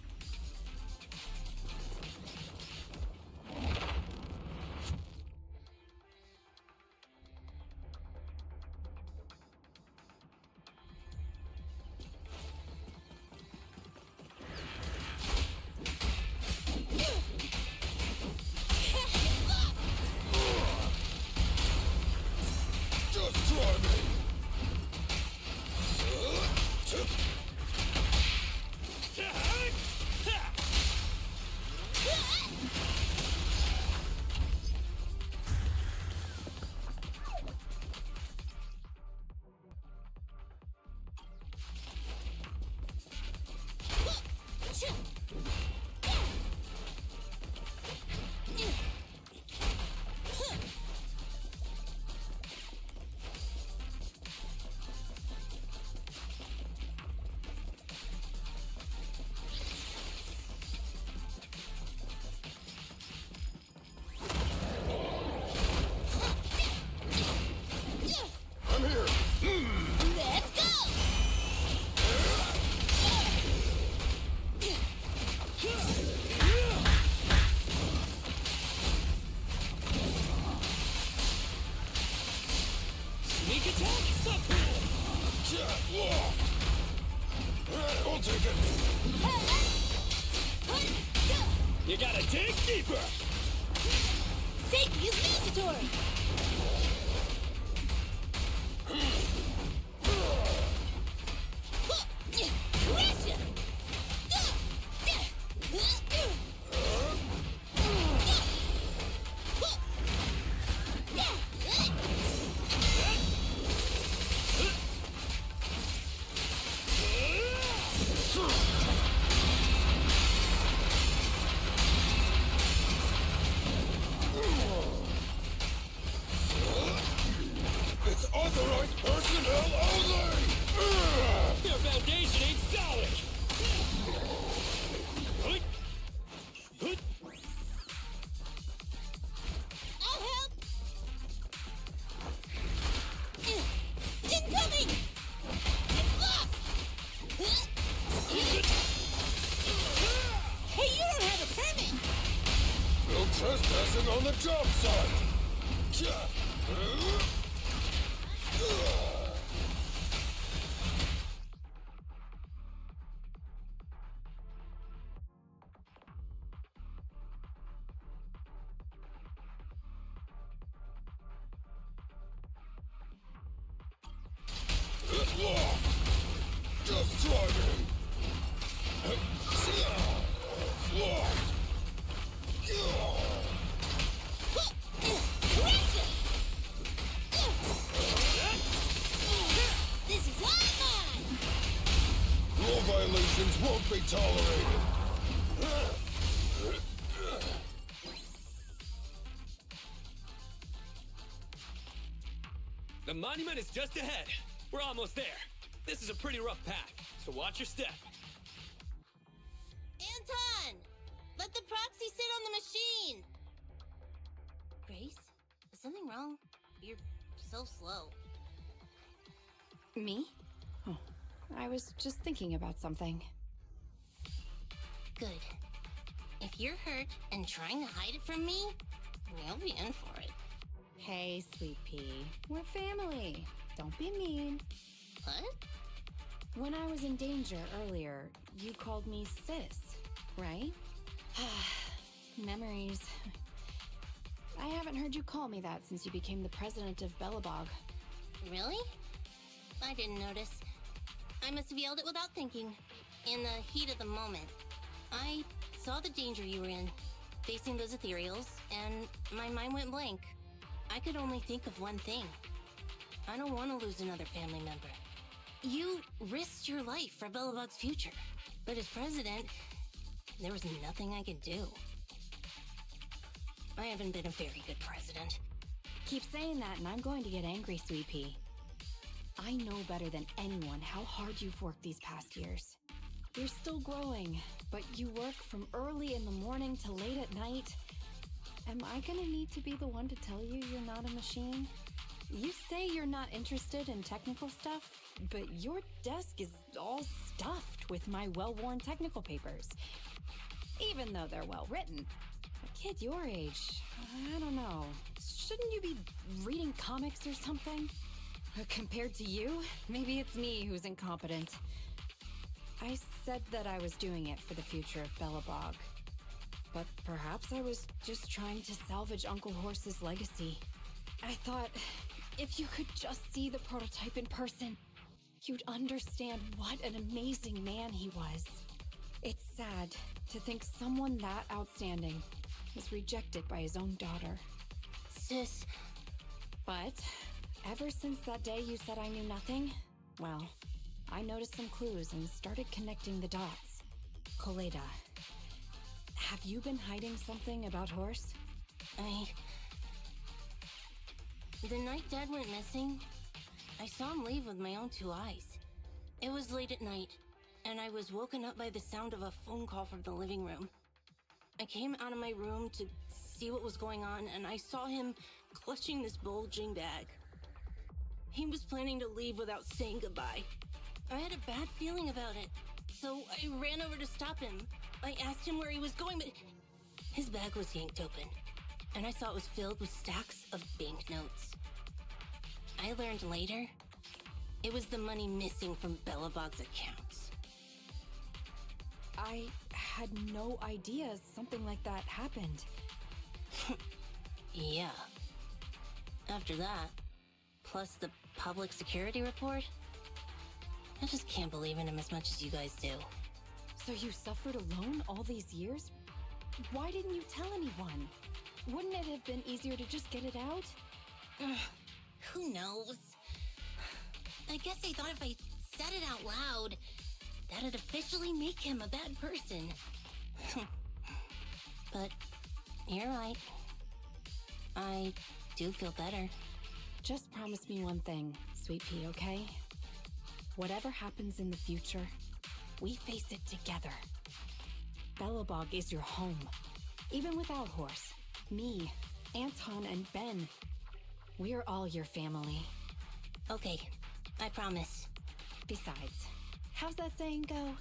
Speaker 2: I'll take it.
Speaker 7: You gotta dig deeper!
Speaker 4: Safety is mandatory! Russia!
Speaker 2: It's authorized personnel only!
Speaker 7: Your foundation ain't solid!
Speaker 4: I'll help! Incoming! Get lost! Hey, you don't have a permit!
Speaker 2: No trespassing on the job site! Just try me!
Speaker 4: This is all mine!
Speaker 2: Rule violations won't be tolerated!
Speaker 7: The monument is just ahead. We're almost there. This is a pretty rough path, so watch your step.
Speaker 4: Anton! Let the proxy sit on the machine! Grace? Is something wrong? You're so slow.
Speaker 12: Me? Oh, I was just thinking about something.
Speaker 4: Good. If you're hurt and trying to hide it from me, you'll be in for it.
Speaker 12: Hey, Sweet Pea. We're family. Don't be mean.
Speaker 4: What?
Speaker 12: When I was in danger earlier, you called me sis, right? Memories. I haven't heard you call me that since you became the president of Belobog.
Speaker 4: Really? I didn't notice. I must have yelled it without thinking. In the heat of the moment. I saw the danger you were in, facing those ethereals, and my mind went blank. I could only think of one thing. I don't want to lose another family member. You risked your life for Belobog's future, but as president, there was nothing I could do. I haven't been a very good president.
Speaker 12: Keep saying that and I'm going to get angry, Sweet Pea. I know better than anyone how hard you've worked these past years. You're still growing, but you work from early in the morning to late at night. Am I gonna need to be the one to tell you you're not a machine? You say you're not interested in technical stuff, but your desk is all stuffed with my well-worn technical papers. Even though they're well-written. A kid your age, I don't know. Shouldn't you be reading comics or something? Compared to you, maybe it's me who's incompetent. I said that I was doing it for the future of Belobog. But perhaps I was just trying to salvage Uncle Horse's legacy. I thought, if you could just see the prototype in person, you'd understand what an amazing man he was. It's sad to think someone that outstanding was rejected by his own daughter.
Speaker 4: Sis.
Speaker 12: But ever since that day you said I knew nothing, well, I noticed some clues and started connecting the dots. Koleda, have you been hiding something about Horse?
Speaker 4: The night Dad went missing, I saw him leave with my own two eyes. It was late at night, and I was woken up by the sound of a phone call from the living room. I came out of my room to see what was going on, and I saw him clutching this bulging bag. He was planning to leave without saying goodbye. I had a bad feeling about it, so I ran over to stop him. I asked him where he was going, but his bag was yanked open, and I saw it was filled with stacks of banknotes. I learned later It was the money missing from Belobog's accounts.
Speaker 12: I had no idea something like that happened.
Speaker 4: Yeah. After that, plus the public security report, I just can't believe in him as much as you guys do.
Speaker 12: So you suffered alone all these years? Why didn't you tell anyone? Wouldn't it have been easier to just get it out?
Speaker 4: Who knows? I guess I thought if I said it out loud, that'd officially make him a bad person. But you're right. I do feel better.
Speaker 12: Just promise me one thing, Sweet Pea, okay? Whatever happens in the future, we face it together. Belobog is your home. Even without Horse, me, Anton, and Ben, we're all your family.
Speaker 4: Okay, I promise.
Speaker 12: Besides, how's that saying go?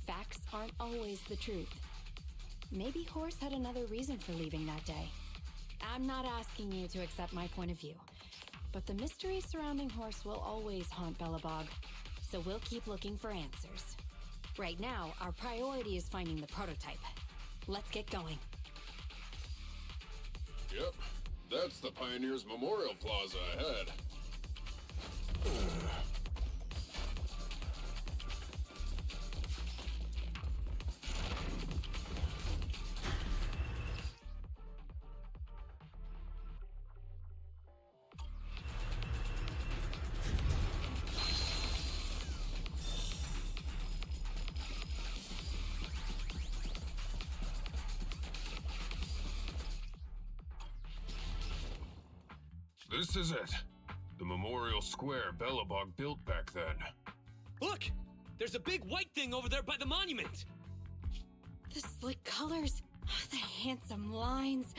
Speaker 12: Facts aren't always the truth. Maybe Horse had another reason for leaving that day. I'm not asking you to accept my point of view, but the mystery surrounding Horse will always haunt Belobog, so we'll keep looking for answers. Right now, our priority is finding the prototype. Let's get going.
Speaker 2: Yep, that's the Pioneers Memorial Plaza ahead. This is it. The memorial square Belobog built back then.
Speaker 7: Look! There's a big white thing over there by the monument!
Speaker 12: The slick colors, the handsome lines.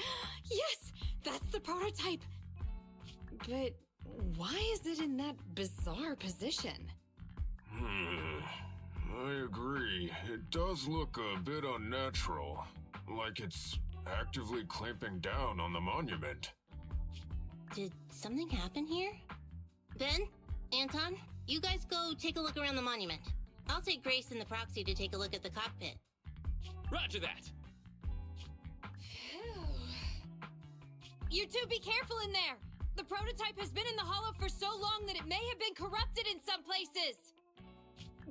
Speaker 12: Yes, that's the prototype. But why is it in that bizarre position?
Speaker 2: I agree. It does look a bit unnatural. Like it's actively clamping down on the monument.
Speaker 4: Did something happen here? Ben? Anton? You guys go take a look around the monument. I'll take Grace and the proxy to take a look at the cockpit.
Speaker 7: Roger that!
Speaker 12: You two be careful in there! The prototype has been in the hollow for so long that it may have been corrupted in some places!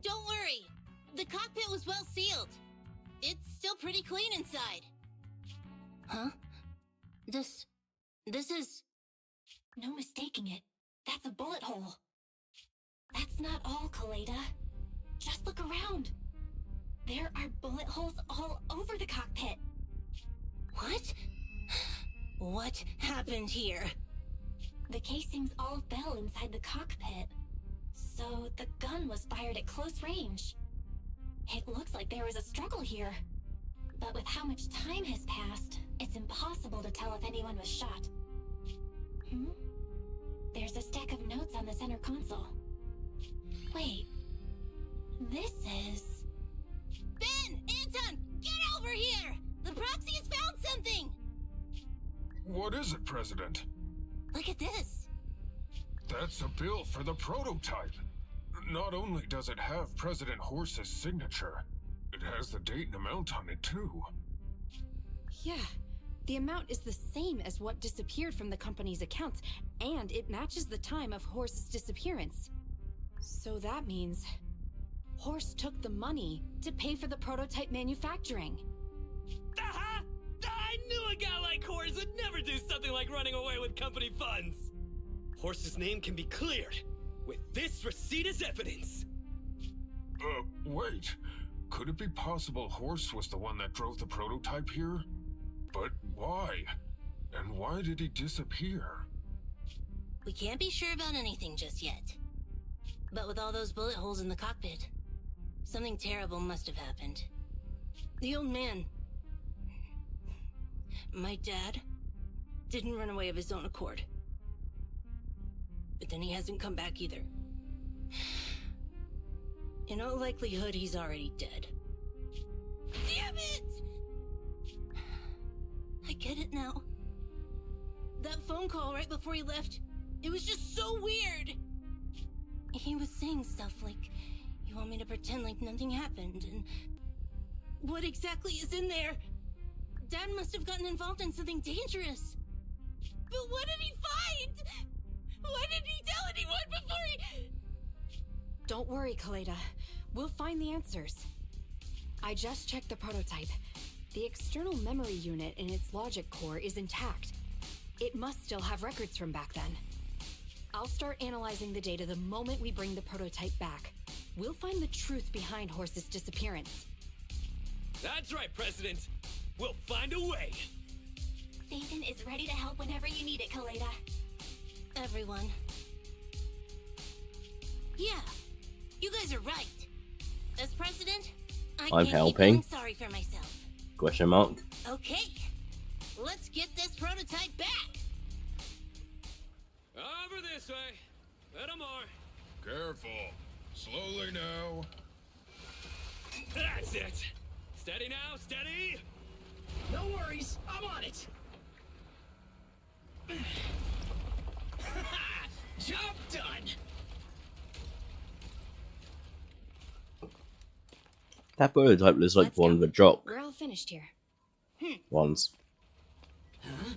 Speaker 4: Don't worry! The cockpit was well sealed. It's still pretty clean inside. Huh? This is...
Speaker 3: No mistaking it. That's a bullet hole. That's not all, Kaleda. Just look around. There are bullet holes all over the cockpit.
Speaker 4: What? What happened here?
Speaker 3: The casings all fell inside the cockpit. So the gun was fired at close range. It looks like there was a struggle here. But with how much time has passed, it's impossible to tell if anyone was shot. There's a stack of notes on the center console. Wait. This is...
Speaker 4: Ben! Anton! Get over here! The proxy has found something!
Speaker 2: What is it, President?
Speaker 4: Look at this.
Speaker 2: That's a bill for the prototype. Not only does it have President Horse's signature, it has the date and amount on it, too.
Speaker 12: Yeah. The amount is the same as what disappeared from the company's accounts, and it matches the time of Horse's disappearance. So that means Horse took the money to pay for the prototype manufacturing.
Speaker 7: Aha! I knew a guy like Horse would never do something like running away with company funds! Horse's name can be cleared with this receipt as evidence.
Speaker 2: Wait. Could it be possible Horse was the one that drove the prototype here? But why? And why did he disappear?
Speaker 4: We can't be sure about anything just yet. But with all those bullet holes in the cockpit, something terrible must have happened. The old man, my dad, didn't run away of his own accord. But then he hasn't come back either. In all likelihood, he's already dead. Damn it! I get it now. That phone call right before he left, it was just so weird. He was saying stuff like, you want me to pretend like nothing happened, and... What exactly is in there? Dad must have gotten involved in something dangerous. But what did he find? Why didn't he tell anyone before he...
Speaker 12: Don't worry, Kaleda. We'll find the answers. I just checked the prototype. The external memory unit in its logic core is intact. It must still have records from back then. I'll start analyzing the data the moment we bring the prototype back. We'll find the truth behind Horse's disappearance.
Speaker 7: That's right, President. We'll find a way.
Speaker 3: Thaden is ready to help whenever you need it, Kaleda.
Speaker 4: Everyone. Yeah, you guys are right. As president,
Speaker 9: I'm
Speaker 4: can't
Speaker 9: helping.
Speaker 4: Keep feeling sorry for myself.
Speaker 9: Question mark.
Speaker 4: Okay, let's get this prototype back.
Speaker 7: Over this way. Little more.
Speaker 2: Careful. Slowly now.
Speaker 7: That's it. Steady now, steady.
Speaker 8: No worries, I'm on it. Job done.
Speaker 9: That prototype looks like
Speaker 12: Let's
Speaker 9: one
Speaker 12: go.
Speaker 9: of the drop
Speaker 12: We're all finished here.
Speaker 9: ones.
Speaker 8: Huh?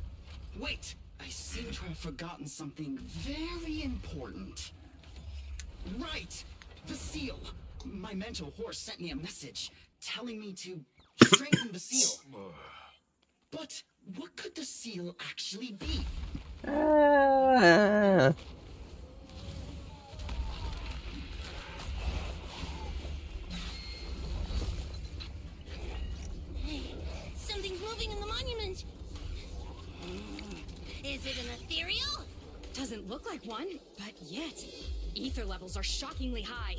Speaker 8: Wait, I seem to have forgotten something very important. Right, the seal. My mentor Horse sent me a message telling me to strengthen the seal. But what could the seal actually be?
Speaker 4: Hey, something's moving in the monument. Is it an ethereal?
Speaker 12: Doesn't look like one, but yet, ether levels are shockingly high.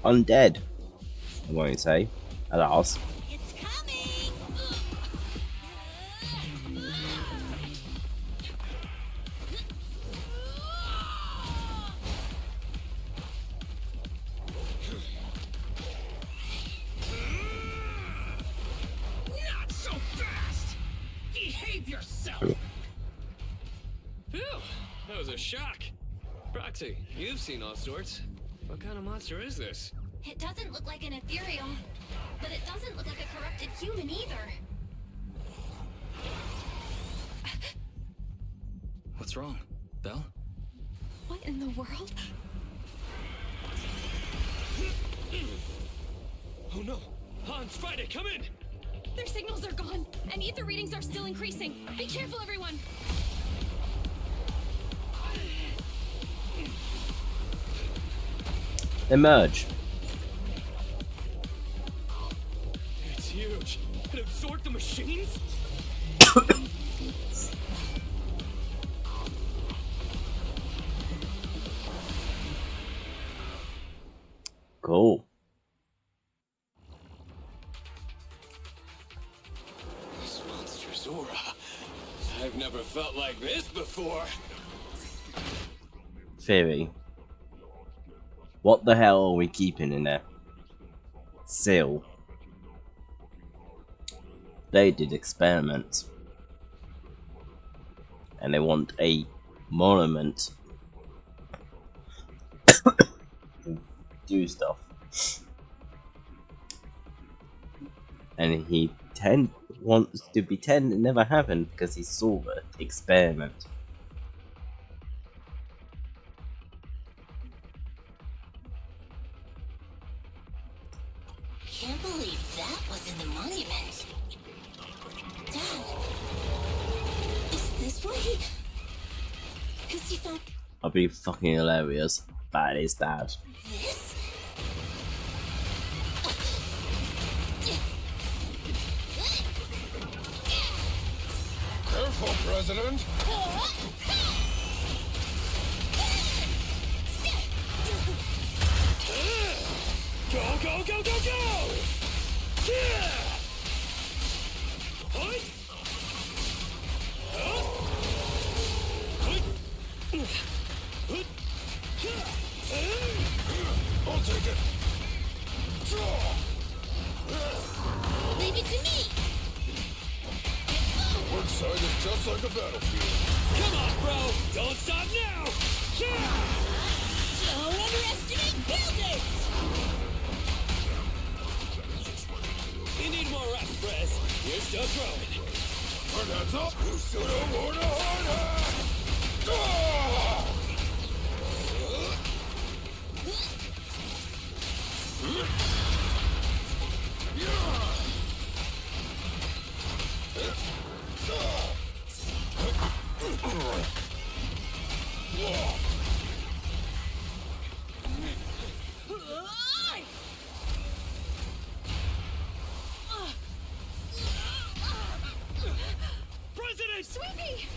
Speaker 9: Undead, I won't say. Alas.
Speaker 4: It's coming!
Speaker 8: Not so fast! Behave yourself!
Speaker 7: Phew, that was a shock. Proxy, you've seen all sorts. What kind of monster is this?
Speaker 3: It doesn't look like an ethereal, but it doesn't look like a corrupted human either.
Speaker 1: What's wrong? Belle?
Speaker 12: What in the world?
Speaker 7: Oh no! Hans, Friday, come in!
Speaker 12: Their signals are gone, and ether readings are still increasing. Be careful, everyone!
Speaker 9: Emerge.
Speaker 7: It's huge. It absorbed the machines?
Speaker 9: Cool.
Speaker 7: This monster's aura. I've never felt like this before.
Speaker 9: Theory. What the hell are we keeping in there? Seal. They did experiments. And they want a monument to do stuff. And he wants to pretend it never happened because he saw the experiment.
Speaker 4: Can't believe that was in the monument. Dad, is this what he... Because he found
Speaker 9: I'd be fucking hilarious. That is dad.
Speaker 4: this?
Speaker 2: Careful, President.
Speaker 7: Go, go, go, go, go! Yeah! Huh? Huh?
Speaker 2: I'll take it.
Speaker 4: Leave it to me!
Speaker 2: We're Excited just like a battlefield.
Speaker 7: Come on, bro! Don't stop now!
Speaker 4: Don't underestimate buildings!
Speaker 7: You need more rest, Prez. You're still growing.
Speaker 2: Put hands up! You should have worn a hard hat! Ah!
Speaker 7: President!
Speaker 12: Sweepy!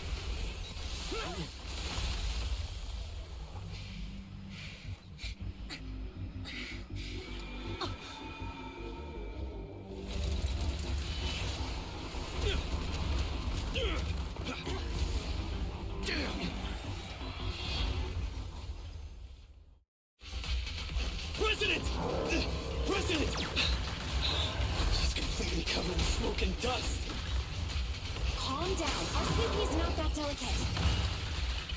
Speaker 7: President! President! She's completely covered in smoke and dust.
Speaker 12: Calm down. Our Sweepy's not that delicate.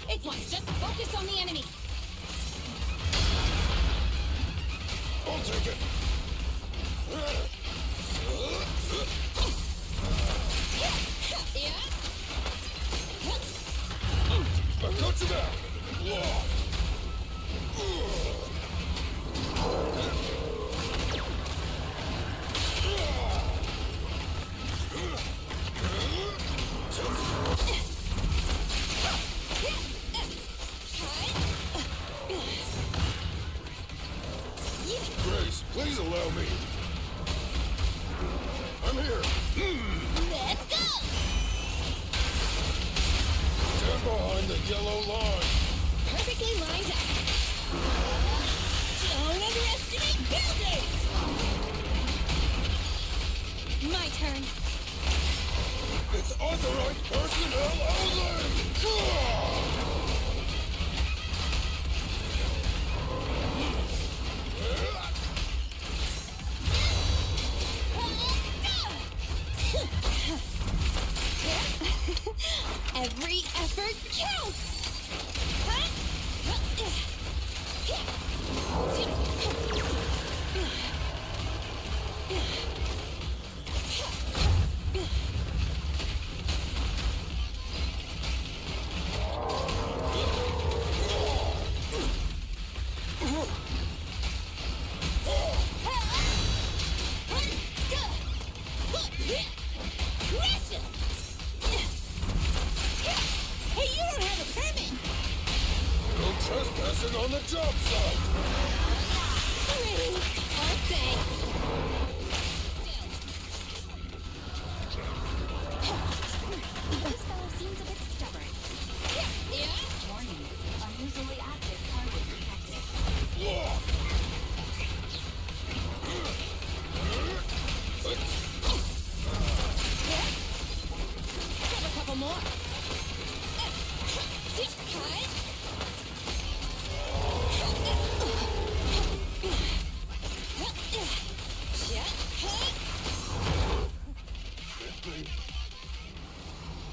Speaker 12: It's like just focus on the enemy.
Speaker 2: I'll take it. I got you now. Grace, please allow me. I'm here.
Speaker 4: Let's go!
Speaker 2: Stand behind the yellow line.
Speaker 4: Perfectly lined up. Don't underestimate buildings!
Speaker 12: My turn.
Speaker 2: It's authorized personnel only.
Speaker 12: Every effort counts!
Speaker 4: Hey, you don't have a permit!
Speaker 2: No trespassing on the job site.
Speaker 4: Really? Okay.
Speaker 6: This fellow seems a bit stubborn.
Speaker 4: Yeah?
Speaker 6: Warning. Unusually active target detected.
Speaker 4: Grab a couple more.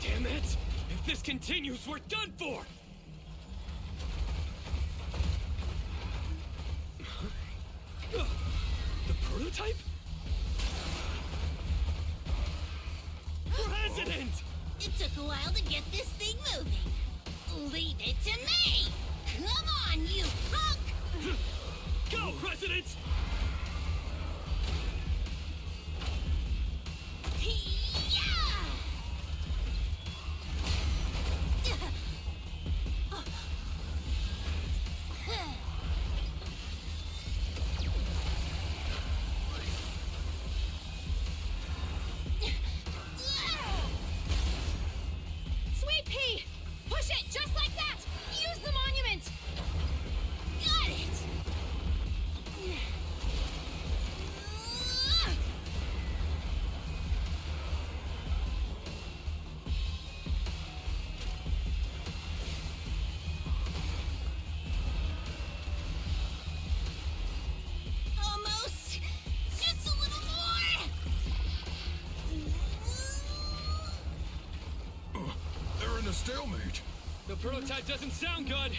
Speaker 7: Damn it! If this continues, we're done for! The prototype? President!
Speaker 4: It took a while to get this thing moving. Leave it to me! Come on, you punk!
Speaker 7: Go, President!
Speaker 12: Sweet pea! Push it just like that! Use the monument!
Speaker 4: Got it!
Speaker 7: The prototype doesn't sound good!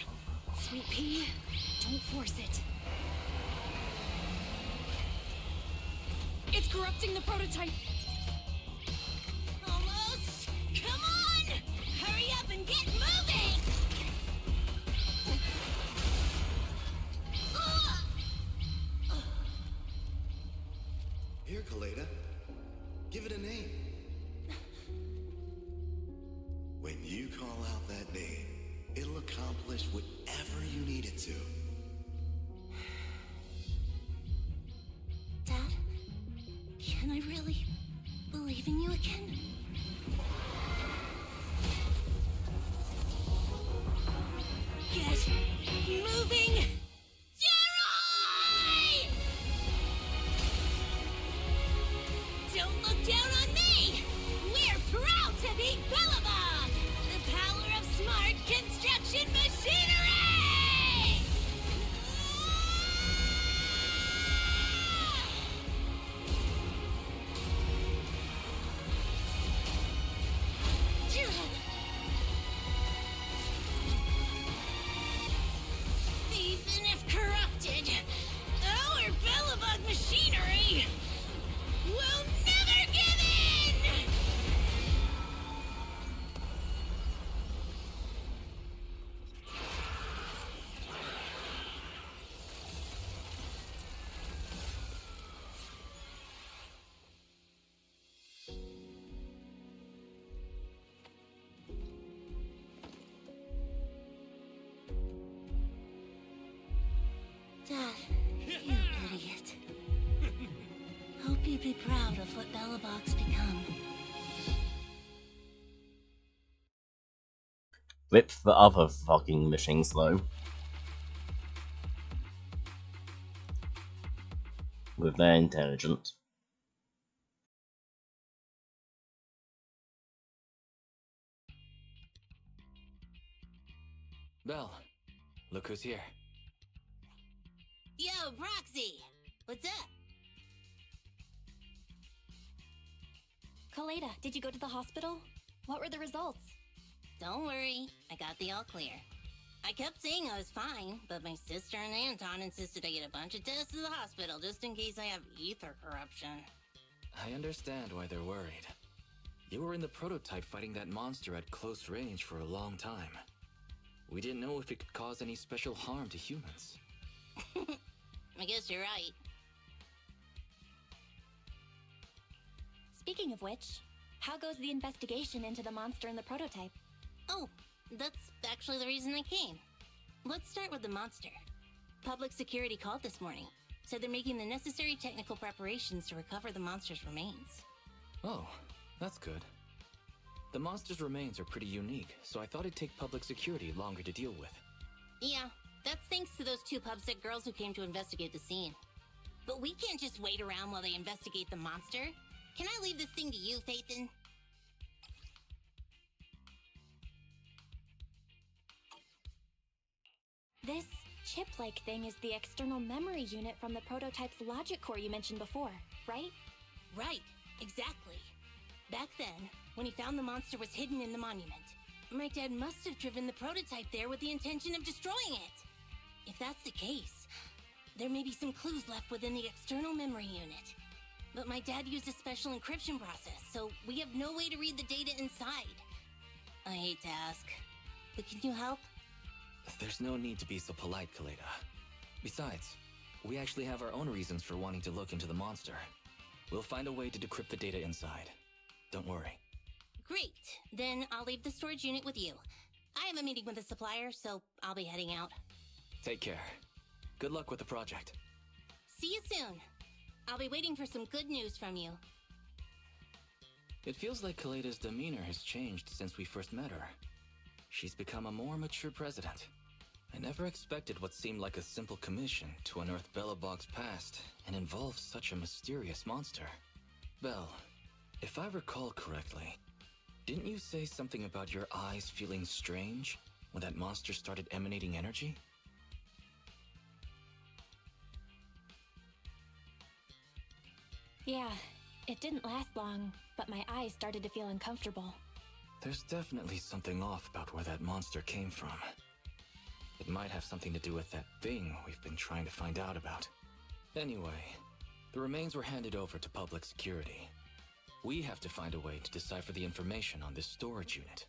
Speaker 12: Sweet pea, don't force it. It's corrupting the prototype.
Speaker 4: Almost! Come on! Hurry up and get moving!
Speaker 10: Here, Kaleda. Give it a name. When you call out that name, it'll accomplish whatever you need it to.
Speaker 4: Dad, can I really believe in you again? Get moving! Jerry! Don't look down on me! We're proud to be Bellabog! The power of smart construction machinery! Even if corrupted, our Bellabug machinery will never give in! Dad, you idiot. Hope you'd be proud of what Bellabog's become.
Speaker 9: Rip the other fucking machines though. With their intelligence.
Speaker 1: Belle, look who's here.
Speaker 4: Yo, Proxy! What's up?
Speaker 6: Kaleda, did you go to the hospital? What were the results?
Speaker 4: Don't worry, I got the all clear. I kept saying I was fine, but my sister and Anton insisted I get a bunch of tests at the hospital just in case I have ether corruption.
Speaker 1: I understand why they're worried. You were in the prototype fighting that monster at close range for a long time. We didn't know if it could cause any special harm to humans.
Speaker 4: I guess you're right.
Speaker 6: Speaking of which, how goes the investigation into the monster in the prototype?
Speaker 4: Oh, that's actually the reason I came. Let's start with the monster. Public security called this morning. Said they're making the necessary technical preparations to recover the monster's remains.
Speaker 1: Oh, that's good. The monster's remains are pretty unique, so I thought it'd take public security longer to deal with.
Speaker 4: Yeah, that's thanks to those two pubsec girls who came to investigate the scene. But we can't just wait around while they investigate the monster. Can I leave this thing to you, Phaethon?
Speaker 6: This chip-like thing is the external memory unit from the prototype's logic core you mentioned before, right?
Speaker 4: Right, exactly. Back then, when he found the monster was hidden in the monument, my dad must have driven the prototype there with the intention of destroying it. If that's the case, there may be some clues left within the external memory unit. But my dad used a special encryption process, so we have no way to read the data inside. I hate to ask, but can you help?
Speaker 1: There's no need to be so polite, Kaleda. Besides, we actually have our own reasons for wanting to look into the monster. We'll find a way to decrypt the data inside. Don't worry.
Speaker 4: Great, then I'll leave the storage unit with you. I have a meeting with the supplier, so I'll be heading out.
Speaker 1: Take care. Good luck with the project.
Speaker 4: See you soon. I'll be waiting for some good news from you.
Speaker 1: It feels like Kaleda's demeanor has changed since we first met her. She's become a more mature president. I never expected what seemed like a simple commission to unearth Bellabog's past and involve such a mysterious monster. Belle, if I recall correctly, didn't you say something about your eyes feeling strange when that monster started emanating energy?
Speaker 6: Yeah, it didn't last long, but my eyes started to feel uncomfortable.
Speaker 1: There's definitely something off about where that monster came from. It might have something to do with that thing we've been trying to find out about. Anyway, the remains were handed over to public security. We have to find a way to decipher the information on this storage unit.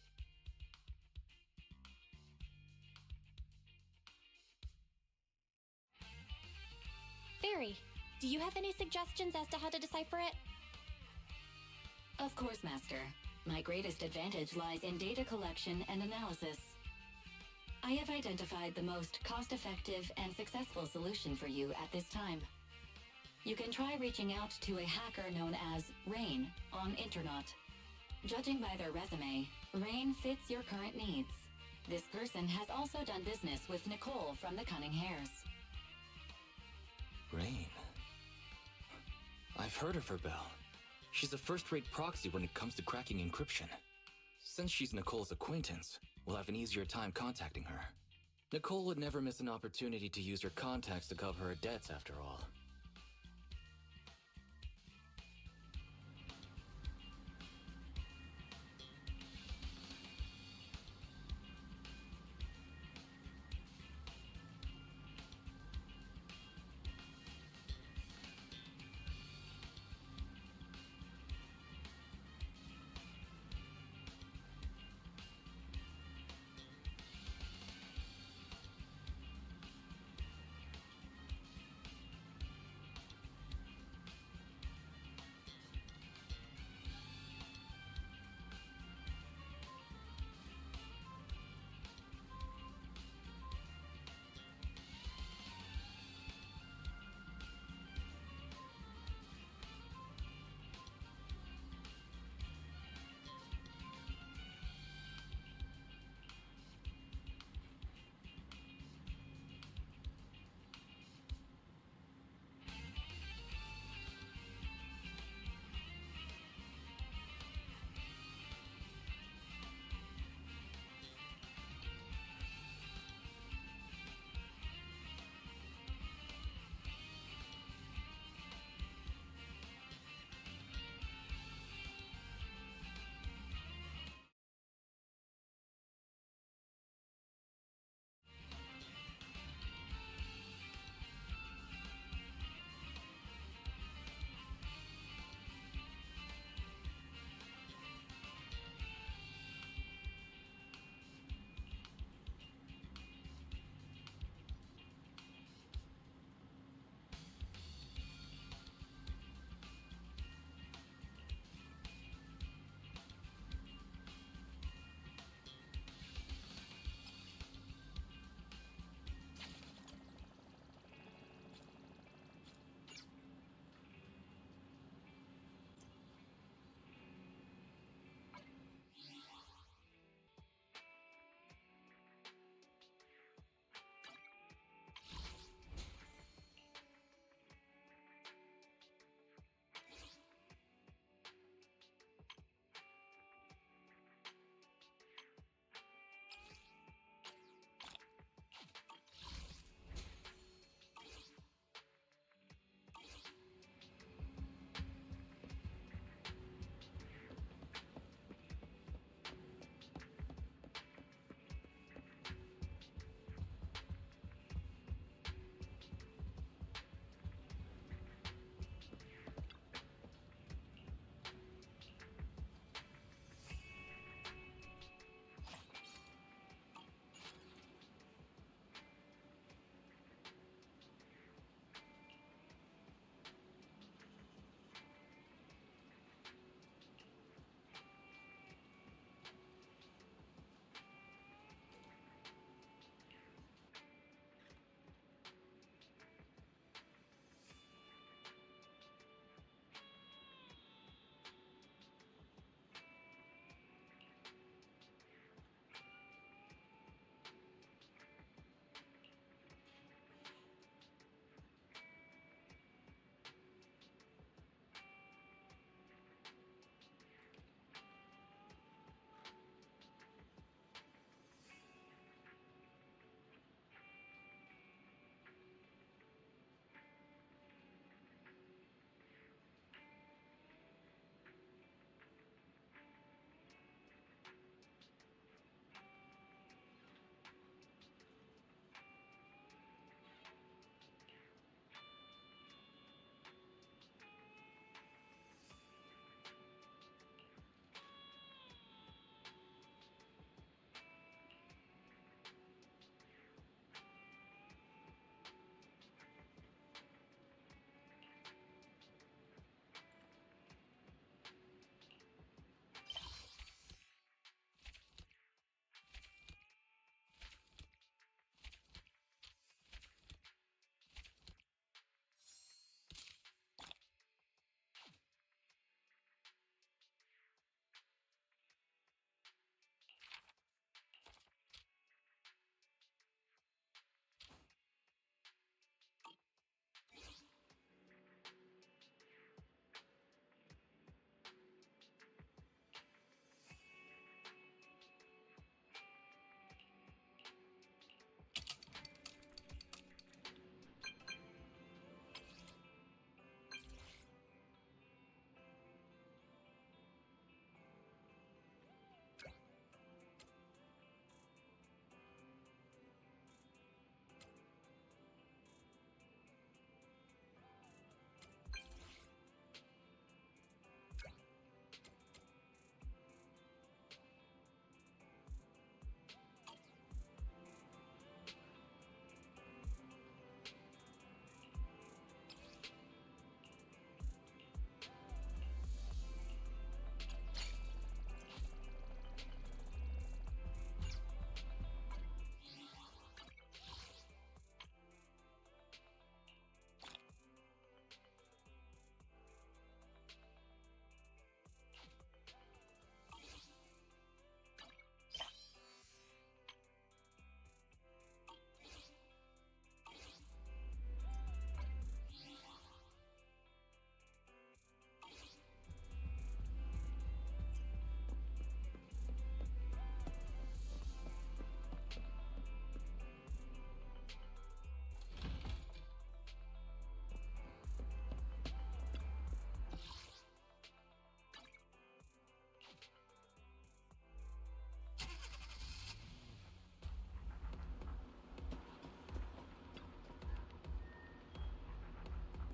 Speaker 6: Fairy, do you have any suggestions as to how to decipher it?
Speaker 3: Of course, Master. My greatest advantage lies in data collection and analysis. I have identified the most cost-effective and successful solution for you at this time. You can try reaching out to a hacker known as Rain on Internet. Judging by their resume, Rain fits your current needs. This person has also done business with Nicole from the Cunning Hares.
Speaker 1: Rain. I've heard of her, Belle. She's a first-rate proxy when it comes to cracking encryption. Since she's Nicole's acquaintance, we'll have an easier time contacting her. Nicole would never miss an opportunity to use her contacts to cover her debts, after all.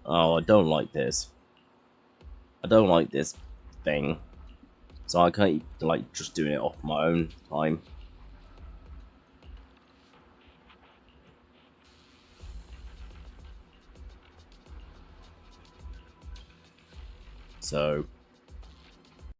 Speaker 9: Oh, I don't like this. I don't like this thing. So I can't, like, just doing it off my own time. So,